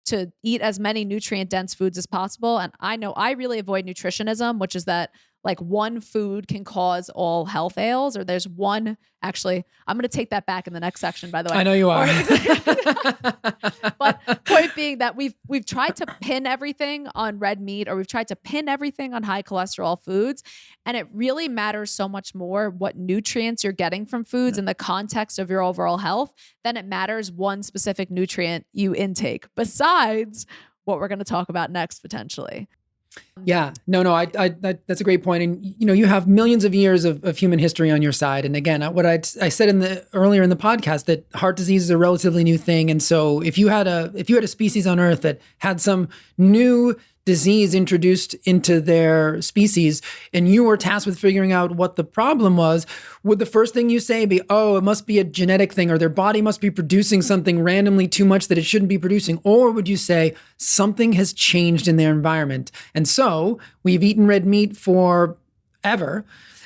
to eat as many nutrient dense foods as possible. And I know I really avoid nutritionism, which is that like one food can cause all health ails, or there's one, actually, I'm going to take that back in the next section, by the way. I know you are. But point being that we've tried to pin everything on red meat, or we've tried to pin everything on high cholesterol foods. And it really matters so much more what nutrients you're getting from foods in the context of your overall health than it matters one specific nutrient you intake, besides what we're going to talk about next potentially. Yeah, no, that's a great point. And, you have millions of years of human history on your side. And again, what I said earlier in the podcast, that heart disease is a relatively new thing. And so if you had a species on Earth that had some new disease introduced into their species and you were tasked with figuring out what the problem was, would the first thing you say be, oh, it must be a genetic thing, or their body must be producing something randomly too much that it shouldn't be producing? Or would you say something has changed in their environment? And so we've eaten red meat forever,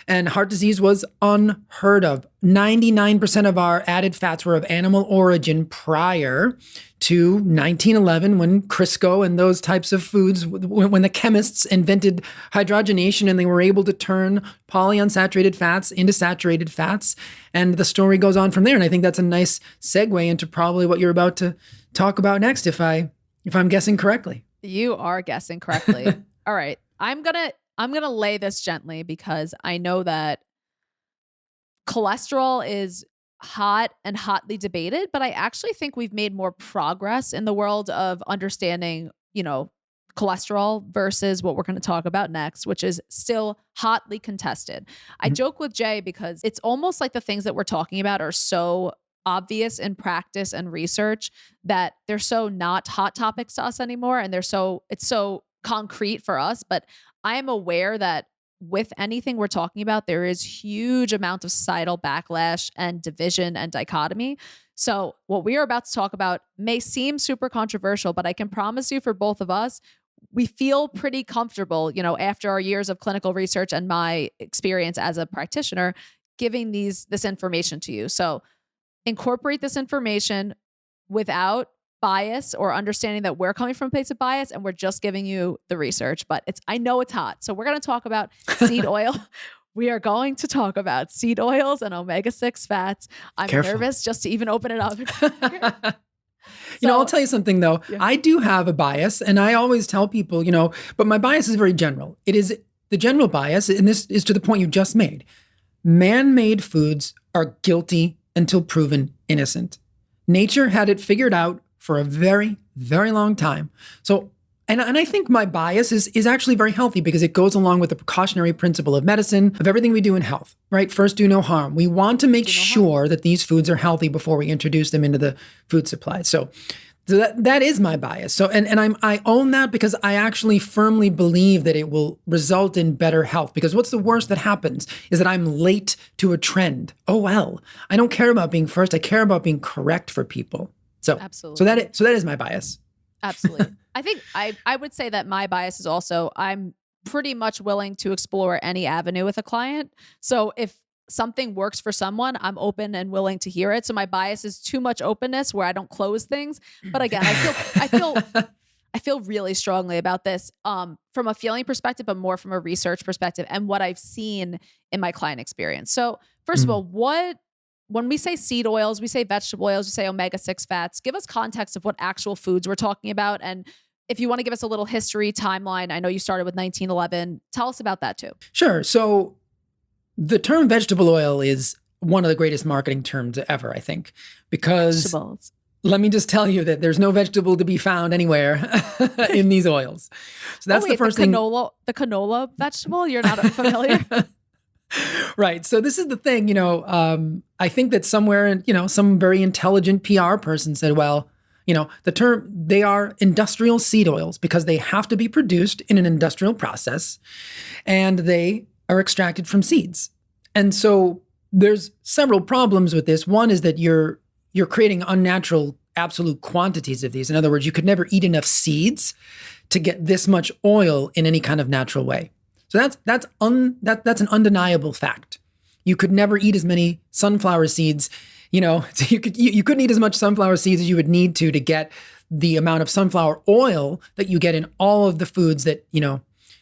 and heart disease was unheard of. 99% of our added fats were of animal origin prior to 1911, when Crisco and those types of foods, when the chemists invented hydrogenation and they were able to turn polyunsaturated fats into saturated fats. And the story goes on from there. And I think that's a nice segue into probably what you're about to talk about next, if I'm guessing correctly. You are guessing correctly. All right. I'm gonna lay this gently because I know that cholesterol is hot and hotly debated, but I actually think we've made more progress in the world of understanding, cholesterol versus what we're going to talk about next, which is still hotly contested. I joke with Jay because it's almost like the things that we're talking about are so obvious in practice and research that they're so not hot topics to us anymore. And it's so concrete for us. But I am aware that with anything we're talking about, there is huge amount of societal backlash and division and dichotomy. So what we are about to talk about may seem super controversial, but I can promise you for both of us, we feel pretty comfortable, after our years of clinical research and my experience as a practitioner, giving this information to you. So incorporate this information without bias or understanding that we're coming from a place of bias and we're just giving you the research, but I know it's hot. So we're going to talk about seed oil. We are going to talk about seed oils and omega-6 fats. I'm nervous just to even open it up. I'll tell you something though. Yeah. I do have a bias and I always tell people, but my bias is very general. It is the general bias, and this is to the point you just made. Man-made foods are guilty until proven innocent. Nature had it figured out for a very, very long time. So, and I think my bias is actually very healthy because it goes along with the precautionary principle of medicine, of everything we do in health, right? First, do no harm. We want to make sure that these foods are healthy before we introduce them into the food supply. So that is my bias. So, and I own that because I actually firmly believe that it will result in better health. Because what's the worst that happens is that I'm late to a trend. Oh, well, I don't care about being first. I care about being correct for people. So, absolutely. So that is my bias. Absolutely. I think I would say that my bias is also, I'm pretty much willing to explore any avenue with a client. So if something works for someone, I'm open and willing to hear it. So my bias is too much openness where I don't close things. But again, I feel really strongly about this from a feeling perspective, but more from a research perspective and what I've seen in my client experience. So first of all, when we say seed oils, we say vegetable oils, we say omega-6 fats, give us context of what actual foods we're talking about. And if you want to give us a little history timeline, I know you started with 1911. Tell us about that too. Sure. So the term vegetable oil is one of the greatest marketing terms ever, I think, because vegetables. Let me just tell you that there's no vegetable to be found anywhere in these oils. So that's the first thing. The canola vegetable, you're not familiar? Right. So this is the thing, I think that somewhere in, some very intelligent PR person said, well, the term, they are industrial seed oils because they have to be produced in an industrial process and they are extracted from seeds. And so there's several problems with this. One is that you're creating unnatural absolute quantities of these. In other words, you could never eat enough seeds to get this much oil in any kind of natural way. So that's an undeniable fact. You could never eat as many sunflower seeds, so you couldn't eat as much sunflower seeds as you would need to get the amount of sunflower oil that you get in all of the foods that,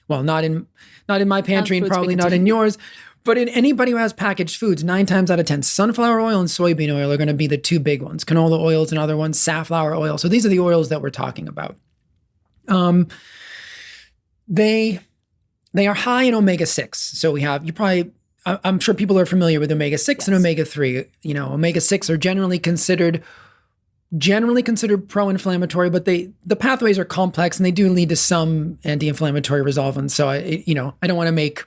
well, not in my pantry and probably not in yours, but in anybody who has packaged foods, 9 times out of 10, sunflower oil and soybean oil are going to be the two big ones. Canola oil is another one, safflower oil. So these are the oils that we're talking about. They are high in omega-6. So I'm sure people are familiar with omega-6 and omega-3. Omega-6 are generally considered pro-inflammatory, but the pathways are complex and they do lead to some anti-inflammatory resolvents. So I don't want to make,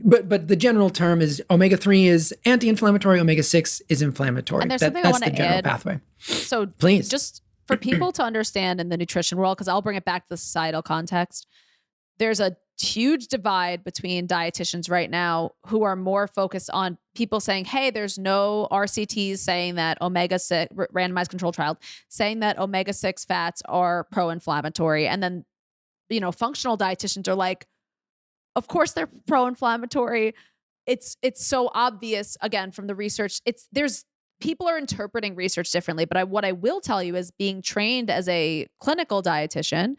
but the general term is omega-3 is anti-inflammatory, omega-6 is inflammatory. And there's something I want to add. Pathway. So please, just for people to understand in the nutrition world, because I'll bring it back to the societal context, there's a huge divide between dietitians right now who are more focused on people saying, hey, there's no RCTs saying that omega-6, randomized controlled trial, saying that omega-6 fats are pro-inflammatory. And then, functional dietitians are like, of course they're pro-inflammatory. It's so obvious, again, from the research. People are interpreting research differently. But what I will tell you is, being trained as a clinical dietitian,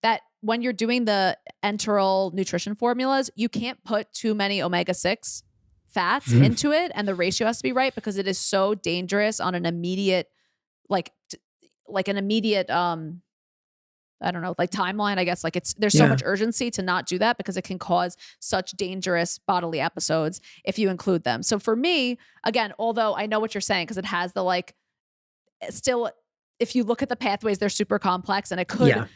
that when you're doing the enteral nutrition formulas, you can't put too many omega-6 fats into it. And the ratio has to be right, because it is so dangerous on an immediate, like an immediate, I don't know, like timeline, I guess. Like there's so much urgency to not do that, because it can cause such dangerous bodily episodes if you include them. So for me, again, although I know what you're saying, because it has the still, if you look at the pathways, they're super complex, and it could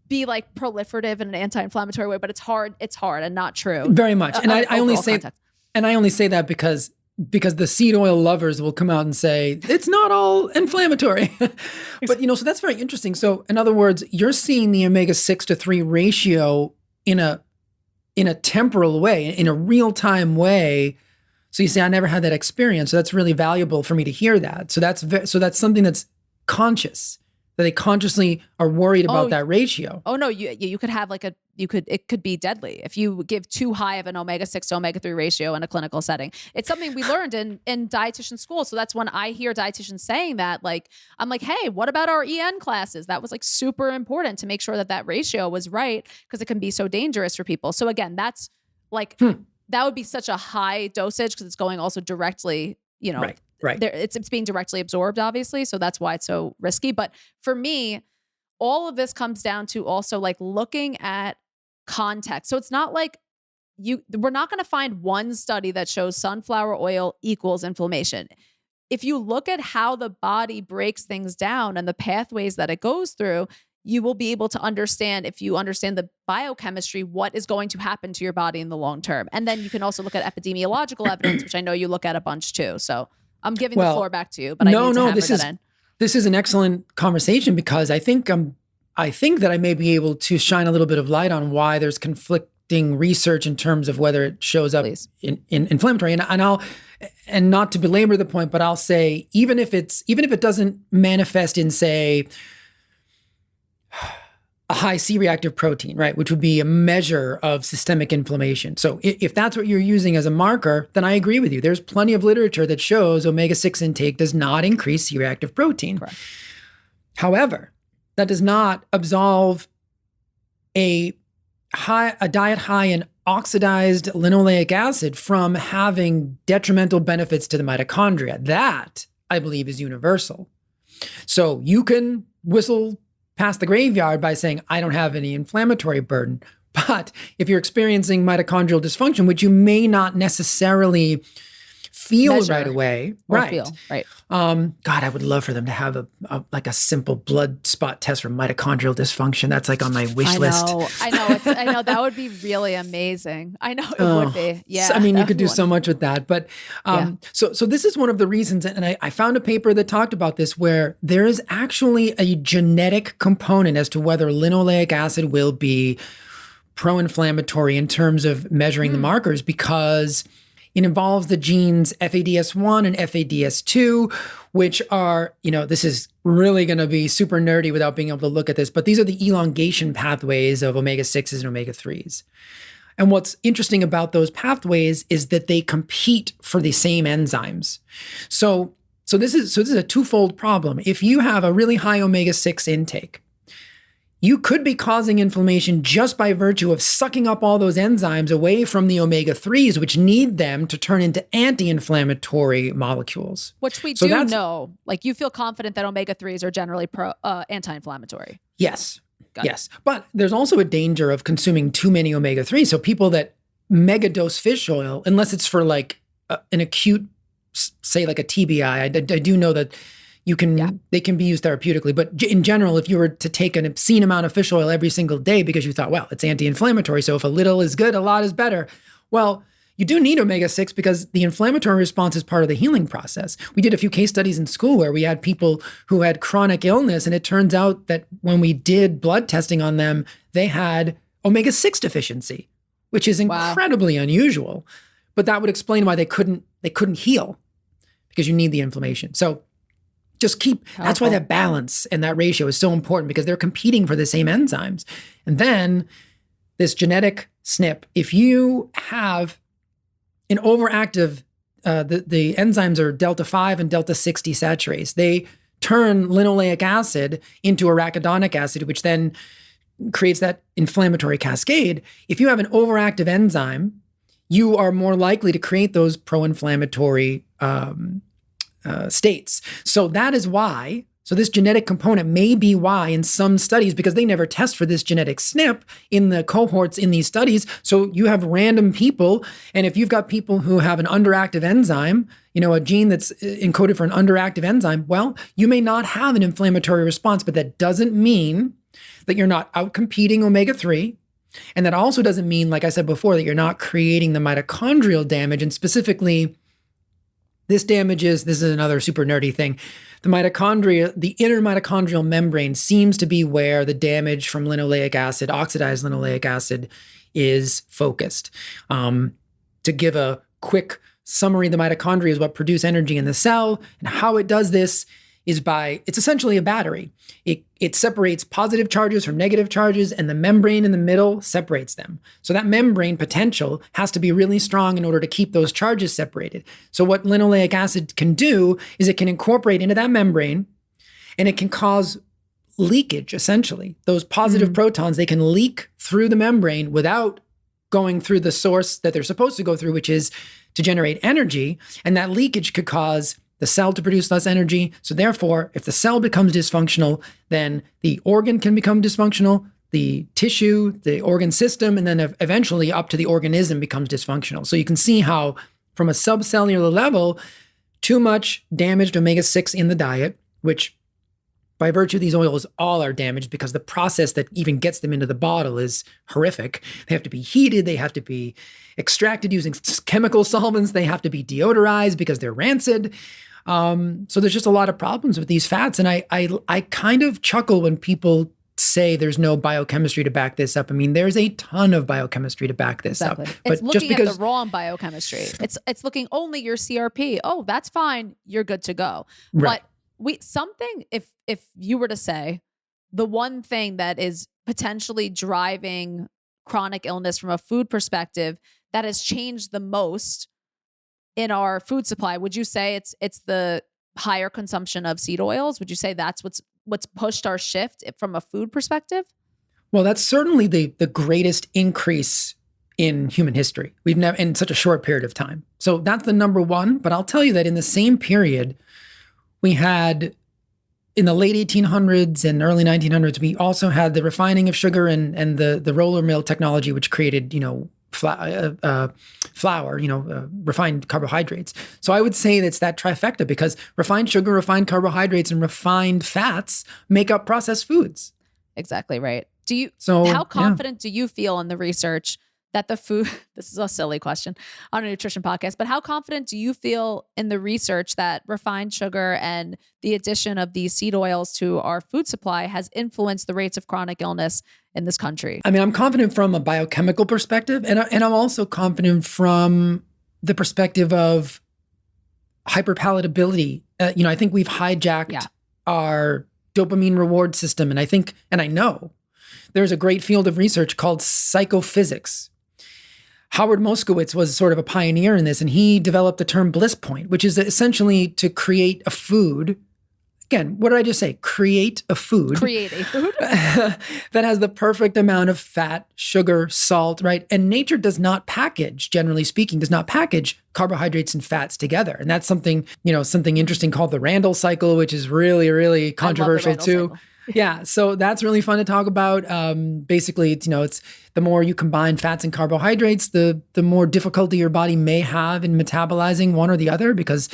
be like proliferative in an anti-inflammatory way, but it's hard and not true. Very much. And I only say that because the seed oil lovers will come out and say, it's not all inflammatory. But, so that's very interesting. So in other words, you're seeing the omega-6 to 3 ratio in a temporal way, in a real-time way. So you say, I never had that experience. So that's really valuable for me to hear that. So that's something that's conscious, that they consciously are worried about that ratio. Oh no, you could have it could be deadly if you give too high of an omega-6 to omega-3 ratio in a clinical setting. It's something we learned in dietitian school. So that's when I hear dietitians saying that, I'm like, hey, what about our EN classes? That was super important to make sure that ratio was right, because it can be so dangerous for people. So again, that's that would be such a high dosage, because it's going also directly, Right. It's being directly absorbed, obviously. So that's why it's so risky. But for me, all of this comes down to also looking at context. So it's not we're not going to find one study that shows sunflower oil equals inflammation. If you look at how the body breaks things down and the pathways that it goes through, you will be able to understand, if you understand the biochemistry, what is going to happen to your body in the long term. And then you can also look at epidemiological evidence, which I know you look at a bunch too. So I'm giving the floor back to you, but I need to hammer that in. This is an excellent conversation, because I think that I may be able to shine a little bit of light on why there's conflicting research in terms of whether it shows up in inflammatory. And not to belabor the point, but I'll say, even if it doesn't manifest in, say, a high C-reactive protein, right, which would be a measure of systemic inflammation. So if that's what you're using as a marker, then I agree with you. There's plenty of literature that shows omega-6 intake does not increase C-reactive protein. Correct. However, that does not absolve a diet high in oxidized linoleic acid from having detrimental benefits to the mitochondria. That, I believe, is universal. So you can whistle past the graveyard by saying, I don't have any inflammatory burden. But if you're experiencing mitochondrial dysfunction, which you may not necessarily feel right away, right? God, I would love for them to have a simple blood spot test for mitochondrial dysfunction. That's on my wish list. I know that would be really amazing. I know it would be. Yeah. So, you could do so much with that. But so this is one of the reasons, and I found a paper that talked about this, where there is actually a genetic component as to whether linoleic acid will be pro-inflammatory in terms of measuring the markers, because it involves the genes FADS1 and FADS2, which are, this is really going to be super nerdy without being able to look at this, but these are the elongation pathways of omega-6s and omega-3s. And what's interesting about those pathways is that they compete for the same enzymes. So this is a twofold problem. If you have a really high omega-6 intake, you could be causing inflammation just by virtue of sucking up all those enzymes away from the omega-3s, which need them to turn into anti-inflammatory molecules. Which we do know. You feel confident that omega-3s are generally anti-inflammatory. Yes. Yes. But there's also a danger of consuming too many omega-3s. So people that mega dose fish oil, unless it's for an acute, say a TBI, I do know that they can be used therapeutically. But in general, if you were to take an obscene amount of fish oil every single day because you thought, well, it's anti-inflammatory, so if a little is good, a lot is better. Well, you do need omega-6 because the inflammatory response is part of the healing process. We did a few case studies in school where we had people who had chronic illness, and it turns out that when we did blood testing on them, they had omega-6 deficiency, which is incredibly unusual. But that would explain why they couldn't heal, because you need the inflammation. So just that's why that balance and that ratio is so important, because they're competing for the same enzymes. And then this genetic SNP, if you have an overactive, the enzymes are delta 5 and delta 6 desaturase. They turn linoleic acid into arachidonic acid, which then creates that inflammatory cascade. If you have an overactive enzyme, you are more likely to create those pro-inflammatory states. So that is why. So this genetic component may be why in some studies, because they never test for this genetic SNP in the cohorts in these studies. So you have random people, and if you've got people who have an underactive enzyme, a gene that's encoded for an underactive enzyme, well, you may not have an inflammatory response, but that doesn't mean that you're not outcompeting omega-3. And that also doesn't mean, like I said before, that you're not creating the mitochondrial damage. And specifically, this is another super nerdy thing. The mitochondria, the inner mitochondrial membrane seems to be where the damage from linoleic acid, oxidized linoleic acid, is focused. To give a quick summary, the mitochondria is what produce energy in the cell, and how it does this is it's essentially a battery. It separates positive charges from negative charges, and the membrane in the middle separates them. So that membrane potential has to be really strong in order to keep those charges separated. So what linoleic acid can do is it can incorporate into that membrane, and it can cause leakage, essentially. Those positive protons, they can leak through the membrane without going through the source that they're supposed to go through, which is to generate energy. And that leakage could cause the cell to produce less energy. So therefore, if the cell becomes dysfunctional, then the organ can become dysfunctional, the tissue, the organ system, and then eventually up to the organism becomes dysfunctional. So you can see how, from a subcellular level, too much damaged omega-6 in the diet, which by virtue of these oils, all are damaged because the process that even gets them into the bottle is horrific. They have to be heated. They have to be extracted using chemical solvents. They have to be deodorized because they're rancid. So there's just a lot of problems with these fats. And I kind of chuckle when people say there's no biochemistry to back this up. I mean, there's a ton of biochemistry to back this up. But it's looking at the wrong biochemistry. It's looking only your CRP. Oh, that's fine. You're good to go. Right. But if you were to say the one thing that is potentially driving chronic illness from a food perspective that has changed the most in our food supply, would you say it's the higher consumption of seed oils? Would you say that's what's pushed our shift from a food perspective? Well, that's certainly the greatest increase in human history. We've never, in such a short period of time. So that's the number one. But I'll tell you that in the same period, we had, in the late 1800s and early 1900s, we also had the refining of sugar and the roller mill technology, which created, flour, refined carbohydrates. So I would say it's that trifecta, because refined sugar, refined carbohydrates, and refined fats make up processed foods. Exactly right. How confident do you feel in the research that the food, this is a silly question on a nutrition podcast, but how confident do you feel in the research that refined sugar and the addition of these seed oils to our food supply has influenced the rates of chronic illness in this country? I mean, I'm confident from a biochemical perspective, and I'm also confident from the perspective of hyperpalatability. I think we've hijacked our dopamine reward system. And I know there's a great field of research called psychophysics. Howard Moskowitz was sort of a pioneer in this, and he developed the term bliss point, which is essentially to create a food. Again, what did I just say? Create a food. Create a food. that has the perfect amount of fat, sugar, salt, right? And nature does not package, generally speaking, carbohydrates and fats together. And that's something interesting called the Randall cycle, which is really, really controversial too. Cycle. Yeah, so that's really fun to talk about. Basically, it's the more you combine fats and carbohydrates, the more difficulty your body may have in metabolizing one or the other, because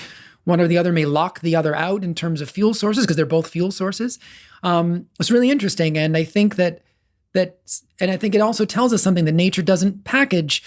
one or the other may lock the other out in terms of fuel sources, because they're both fuel sources. It's really interesting, and I think and I think it also tells us something, that nature doesn't package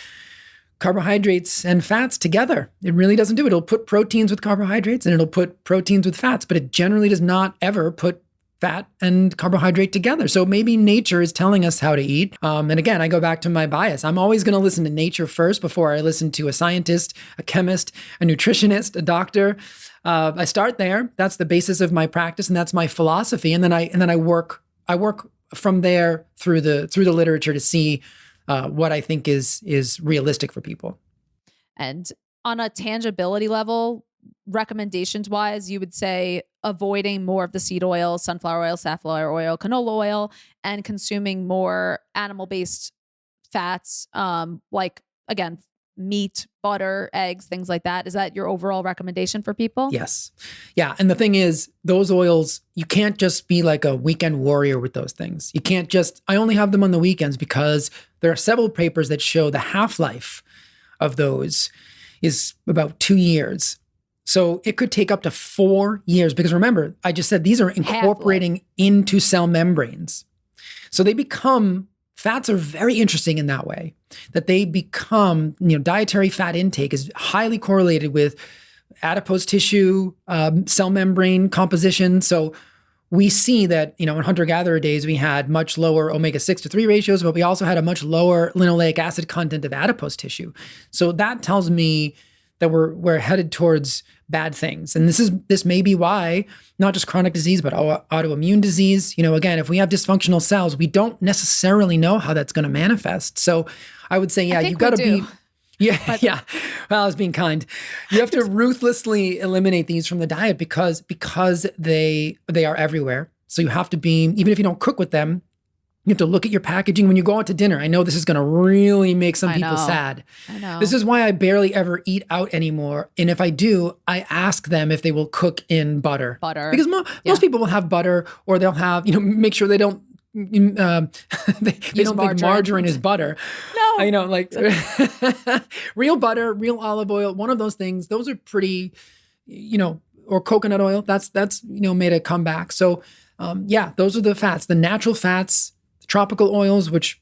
carbohydrates and fats together. It really doesn't do it. It'll put proteins with carbohydrates and it'll put proteins with fats, but it generally does not ever put fat and carbohydrate together. So maybe nature is telling us how to eat. And again, I go back to my bias. I'm always going to listen to nature first before I listen to a scientist, a chemist, a nutritionist, a doctor. I start there. That's the basis of my practice, and that's my philosophy. And then I work from there through the literature to see what I think is realistic for people. And on a tangibility level, recommendations wise, you would say avoiding more of the seed oil, sunflower oil, safflower oil, canola oil, and consuming more animal-based fats, like, again, meat, butter, eggs, things like that. Is that your overall recommendation for people? Yes. Yeah. And the thing is, those oils, you can't just be like a weekend warrior with those things. You can't just, I only have them on the weekends because there are several papers that show the half-life of those is about 2 years. So it could take up to 4 years because remember, I just said these are incorporating into cell membranes. So they become, fats are very interesting in that way, that they become, dietary fat intake is highly correlated with adipose tissue, cell membrane composition. So we see that, in hunter-gatherer days, we had much lower omega-6 to 3 ratios, but we also had a much lower linoleic acid content of adipose tissue. So that tells me that we're headed towards bad things. And this may be why not just chronic disease, but autoimmune disease. Again, if we have dysfunctional cells, we don't necessarily know how that's going to manifest. So I would say, yeah, you've got to be, yeah. Well, I was being kind. You have to ruthlessly eliminate these from the diet because they are everywhere. So you have to be, even if you don't cook with them, you have to look at your packaging when you go out to dinner. I know this is going to really make some people sad. I know. This is why I barely ever eat out anymore. And if I do, I ask them if they will cook in butter. Because most people will have butter, or they'll have, make sure they don't, they don't think margarine is butter. No. Like real butter, real olive oil, one of those things, those are pretty, or coconut oil, that's made a comeback. So those are the fats, the natural fats, tropical oils, which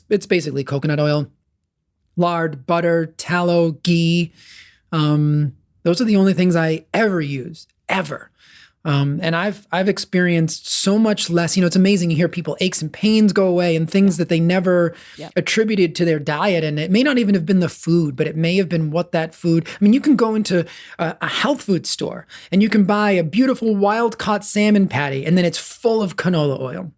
it's basically coconut oil, lard, butter, tallow, ghee. Those are the only things I ever use, ever. And I've experienced so much less. It's amazing. You hear people aches and pains go away and things that they never attributed to their diet. And it may not even have been the food, but it may have been what that food. I mean, you can go into a health food store and you can buy a beautiful wild caught salmon patty, and then it's full of canola oil.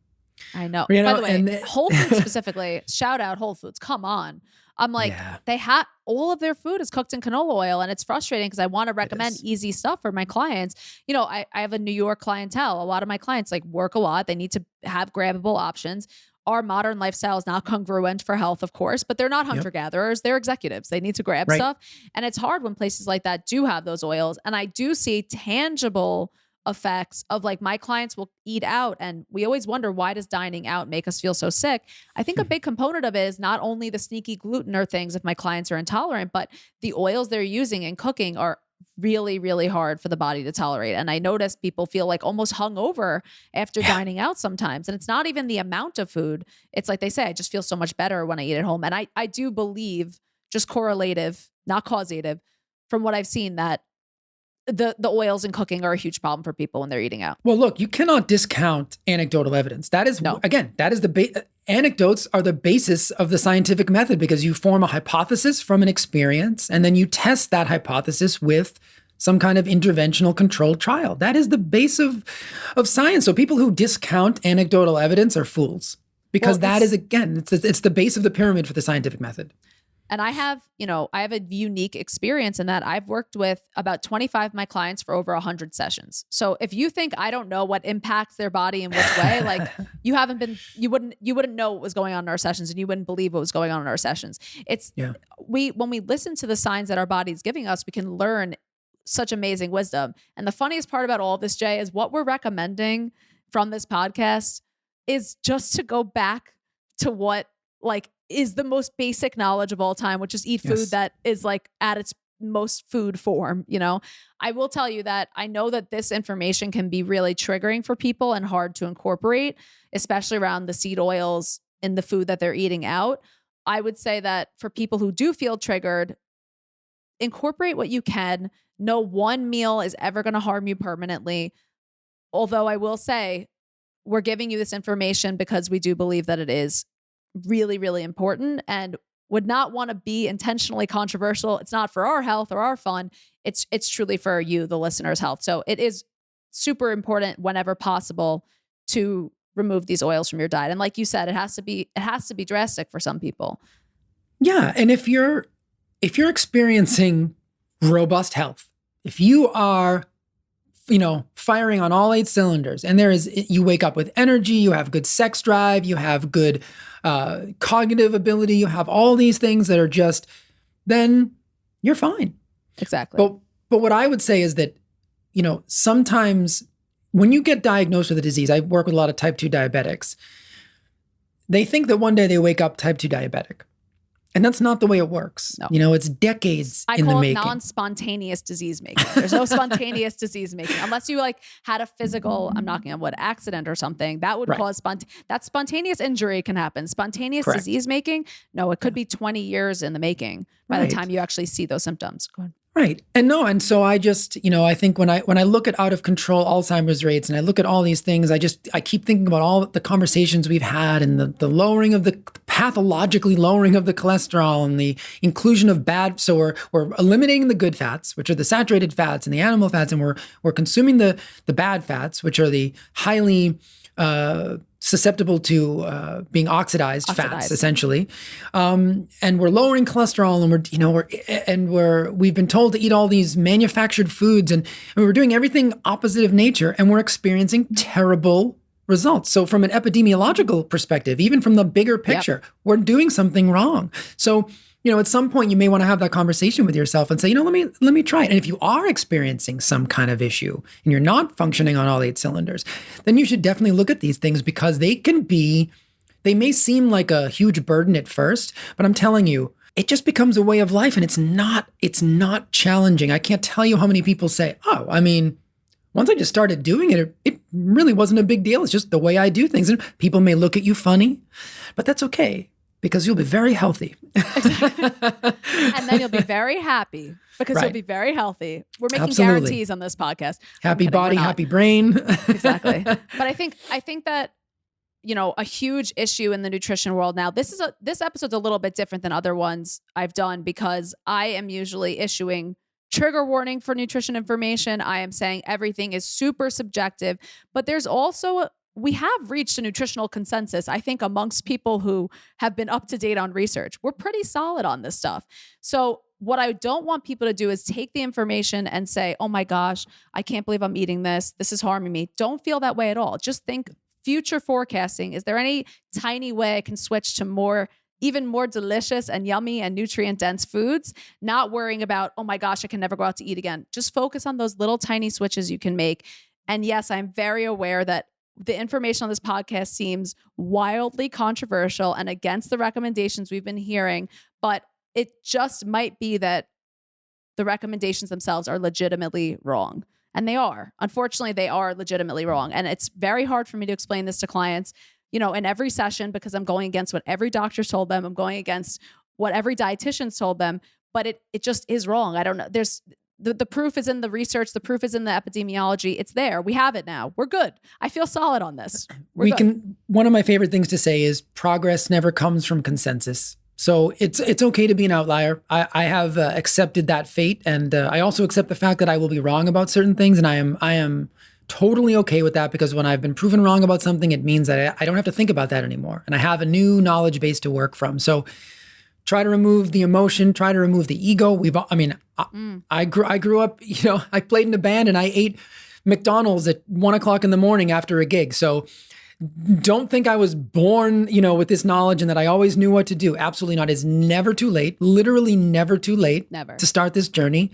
I know. By the way, Whole Foods specifically, shout out Whole Foods. Come on. I'm like, they have all of their food is cooked in canola oil, and it's frustrating because I want to recommend easy stuff for my clients. I have a New York clientele. A lot of my clients work a lot. They need to have grabbable options. Our modern lifestyle is not congruent for health, of course, but they're not hunter-gatherers. They're executives. They need to grab stuff. And it's hard when places like that do have those oils. And I do see tangible effects of my clients will eat out, and we always wonder, why does dining out make us feel so sick? I think a big component of it is not only the sneaky gluten or things if my clients are intolerant, but the oils they're using in cooking are really, really hard for the body to tolerate. And I notice people feel almost hungover after dining out sometimes. And it's not even the amount of food. It's like they say, I just feel so much better when I eat at home. And I do believe, just correlative, not causative, from what I've seen, that the oils in cooking are a huge problem for people when they're eating out. Well, look, you cannot discount anecdotal evidence. That is, again, that is anecdotes are the basis of the scientific method, because you form a hypothesis from an experience and then you test that hypothesis with some kind of interventional controlled trial. That is the base of science. So people who discount anecdotal evidence are fools, because that is, again, it's the base of the pyramid for the scientific method. And I have a unique experience in that I've worked with about 25 of my clients for over 100 sessions. So if you think I don't know what impacts their body in which way, you wouldn't know what was going on in our sessions, and you wouldn't believe what was going on in our sessions. When we listen to the signs that our body's giving us, we can learn such amazing wisdom. And the funniest part about all of this, Jay, is what we're recommending from this podcast is just to go back to what is the most basic knowledge of all time, which is eat food that is at its most food form. I will tell you that I know that this information can be really triggering for people and hard to incorporate, especially around the seed oils in the food that they're eating out. I would say that for people who do feel triggered, incorporate what you can. No one meal is ever going to harm you permanently. Although I will say, we're giving you this information because we do believe that it is really, really important and would not want to be intentionally controversial. It's not for our health or our fun. It's truly for you, the listener's health. So it is super important whenever possible to remove these oils from your diet. And like you said, it has to be drastic for some people. Yeah. And if you're experiencing robust health, if you are, firing on all 8 cylinders, and you wake up with energy, you have good sex drive, you have good cognitive ability, you have all these things that are just, then you're fine. Exactly. But what I would say is that, sometimes when you get diagnosed with a disease, I work with a lot of type 2 diabetics. They think that one day they wake up type 2 diabetic. And that's not the way it works. No. It's decades in the making. I call it non-spontaneous disease making. There's no spontaneous disease making. Unless you had a physical, I'm knocking on wood, accident or something, that would cause that spontaneous injury can happen. Spontaneous disease making, no, it could be 20 years in the making by the time you actually see those symptoms. Go ahead. Right. And so I just, I think when I look at out of control Alzheimer's rates and I look at all these things, I keep thinking about all the conversations we've had and the lowering of the pathologically lowering of the cholesterol and the inclusion of bad. So we're eliminating the good fats, which are the saturated fats and the animal fats, and we're consuming the bad fats, which are the highly susceptible to being oxidized fats, essentially, and we're lowering cholesterol, and we've been told to eat all these manufactured foods, and we're doing everything opposite of nature, and we're experiencing terrible results. So, from an epidemiological perspective, even from the bigger picture, we're doing something wrong. So, at some point you may want to have that conversation with yourself and say, let me try it. And if you are experiencing some kind of issue and you're not functioning on all 8 cylinders, then you should definitely look at these things, because they may seem like a huge burden at first, but I'm telling you, it just becomes a way of life, and it's not challenging. I can't tell you how many people say, once I just started doing it, it really wasn't a big deal. It's just the way I do things. And people may look at you funny, but that's okay, because you'll be very healthy. And then you'll be very happy, because you'll be very healthy. We're making guarantees on this podcast. Happy body, happy brain. Exactly. But I think that, a huge issue in the nutrition world now, this episode's a little bit different than other ones I've done, because I am usually issuing trigger warning for nutrition information. I am saying everything is super subjective, but there's also we have reached a nutritional consensus, I think, amongst people who have been up to date on research. We're pretty solid on this stuff. So what I don't want people to do is take the information and say, oh my gosh, I can't believe I'm eating this. This is harming me. Don't feel that way at all. Just think future forecasting. Is there any tiny way I can switch to even more delicious and yummy and nutrient dense foods? Not worrying about, oh my gosh, I can never go out to eat again. Just focus on those little tiny switches you can make. And yes, I'm very aware that the information on this podcast seems wildly controversial and against the recommendations we've been hearing, but it just might be that the recommendations themselves are legitimately wrong. And they are. Unfortunately, they are legitimately wrong. And it's very hard for me to explain this to clients, in every session, because I'm going against what every doctor's told them. I'm going against what every dietitian's told them, but it just is wrong. I don't know. There's the proof is in the research. The proof is in the epidemiology. It's there. We have it now. We're good. I feel solid on this. One of my favorite things to say is progress never comes from consensus. So it's okay to be an outlier. I have accepted that fate, and I also accept the fact that I will be wrong about certain things, and I am totally okay with that, because when I've been proven wrong about something, it means that I don't have to think about that anymore, and I have a new knowledge base to work from. So try to remove the emotion, try to remove the ego. I grew up, I played in a band and I ate McDonald's at 1:00 in the morning after a gig. So don't think I was born, with this knowledge and that I always knew what to do. Absolutely not. It's never too late, literally never too late to start this journey.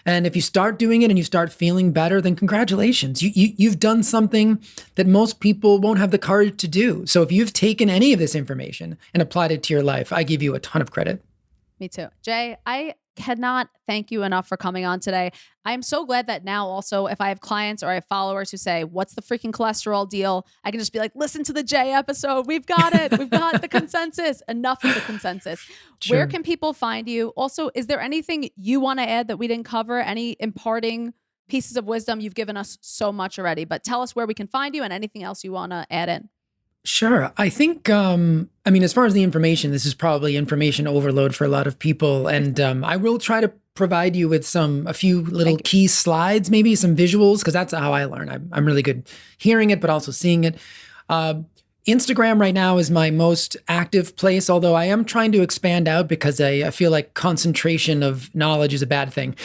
And if you start doing it and you start feeling better, then congratulations. You've done something that most people won't have the courage to do. So if you've taken any of this information and applied it to your life, I give you a ton of credit. Me too. Jay, I cannot thank you enough for coming on today. I'm so glad that now also, if I have clients or I have followers who say, what's the freaking cholesterol deal? I can just be like, listen to the J episode. We've got it. We've got the consensus. Enough of the consensus. Sure. Where can people find you? Also, is there anything you want to add that we didn't cover? Any imparting pieces of wisdom? You've given us so much already, but tell us where we can find you and anything else you want to add in. Sure. I think, as far as the information, this is probably information overload for a lot of people. And I will try to provide you with a few little key slides, maybe some visuals, because that's how I learn. I'm really good hearing it, but also seeing it. Instagram right now is my most active place, although I am trying to expand out because I feel like concentration of knowledge is a bad thing.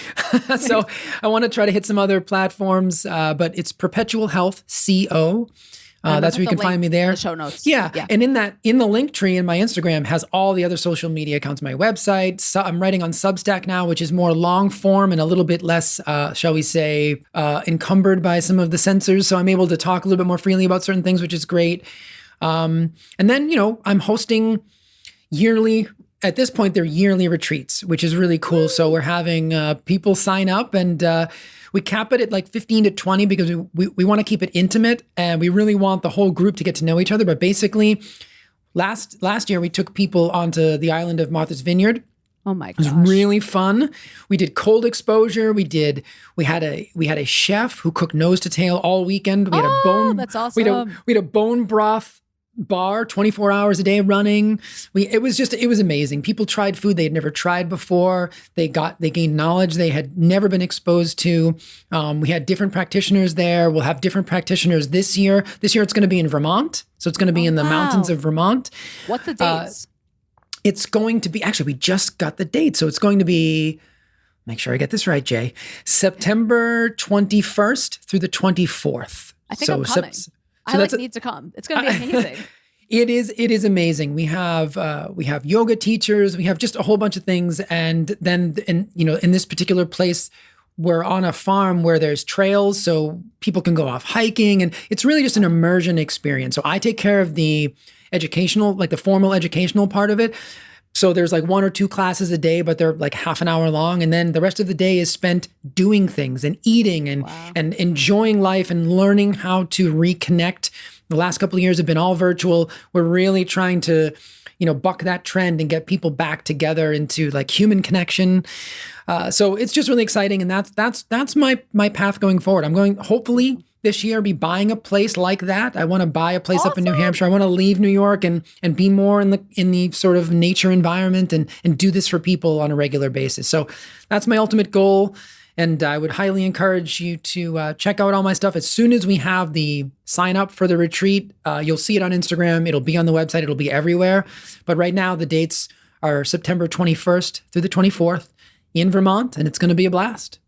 So I want to try to hit some other platforms, but it's Perpetual Health, CO. That's where you can find me there. The show notes. Yeah. And in the link tree in my Instagram has all the other social media accounts, my website. So I'm writing on Substack now, which is more long form and a little bit less, shall we say, encumbered by some of the censors. So I'm able to talk a little bit more freely about certain things, which is great. And then, I'm hosting yearly, at this point, they're yearly retreats, which is really cool. So we're having people sign up and we cap it at like 15 to 20 because we want to keep it intimate and we really want the whole group to get to know each other. But basically, last year we took people onto the island of Martha's Vineyard. Oh my gosh. It was really fun. We did cold exposure. We had a chef who cooked nose to tail all weekend. We had a bone. That's awesome. We had a bone broth bar 24 hours a day running. It was amazing. People tried food they had never tried before. They gained knowledge they had never been exposed to. We had different practitioners there. We'll have different practitioners this year. This year it's going to be in Vermont. So it's going to be in the mountains of Vermont. What's the dates? It's going to be, actually, we just got the date. So it's going to be, make sure I get this right, Jay, September 21st through the 24th. I think I'm coming. I need to come. It's going to be amazing. It is amazing. We have yoga teachers. We have just a whole bunch of things. And then, in this particular place, we're on a farm where there's trails, so people can go off hiking. And it's really just an immersion experience. So I take care of the educational, like the formal educational part of it. So there's like 1 or 2 classes a day, but they're like half an hour long. And then the rest of the day is spent doing things and eating and enjoying life and learning how to reconnect. The last couple of years have been all virtual. We're really trying to, buck that trend and get people back together into like human connection. So it's just really exciting. And that's my path going forward. I'm going, hopefully, this year be buying a place like that. I want to buy a place up in New Hampshire. I want to leave New York and be more in the sort of nature environment and do this for people on a regular basis. So that's my ultimate goal. And I would highly encourage you to check out all my stuff. As soon as we have the sign up for the retreat, you'll see it on Instagram. It'll be on the website. It'll be everywhere. But right now the dates are September 21st through the 24th in Vermont, and it's going to be a blast.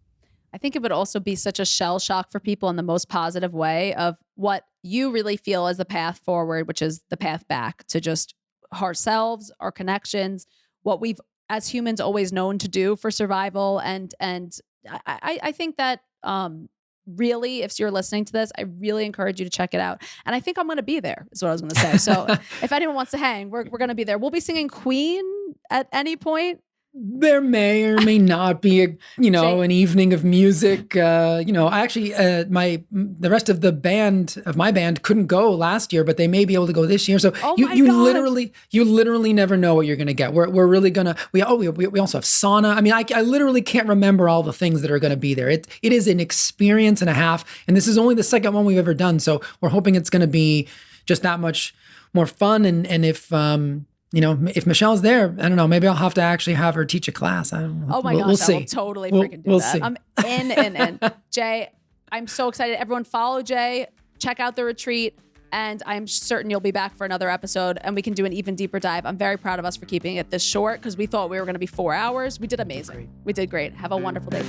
I think it would also be such a shell shock for people in the most positive way of what you really feel as the path forward, which is the path back to just ourselves, our connections, what we've as humans always known to do for survival. And I think that really, if you're listening to this, I really encourage you to check it out. And I think I'm going to be there is what I was going to say. So if anyone wants to hang, we're going to be there. We'll be singing Queen at any point. There may or may not be an evening of music. I actually, the rest of my band couldn't go last year, but they may be able to go this year. So you literally never know what you're going to get. We're really gonna. We also have sauna. I mean, I literally can't remember all the things that are going to be there. It is an experience and a half, and this is only the second one we've ever done. So we're hoping it's going to be just that much more fun. And if Michelle's there, I don't know, maybe I'll have to actually have her teach a class. I don't know. Oh my gosh, we'll see. Will totally freaking do that. See. I'm in. Jay, I'm so excited. Everyone follow Jay, check out the retreat, and I'm certain you'll be back for another episode and we can do an even deeper dive. I'm very proud of us for keeping it this short because we thought we were going to be 4 hours. We did amazing. We did great. Have a wonderful day.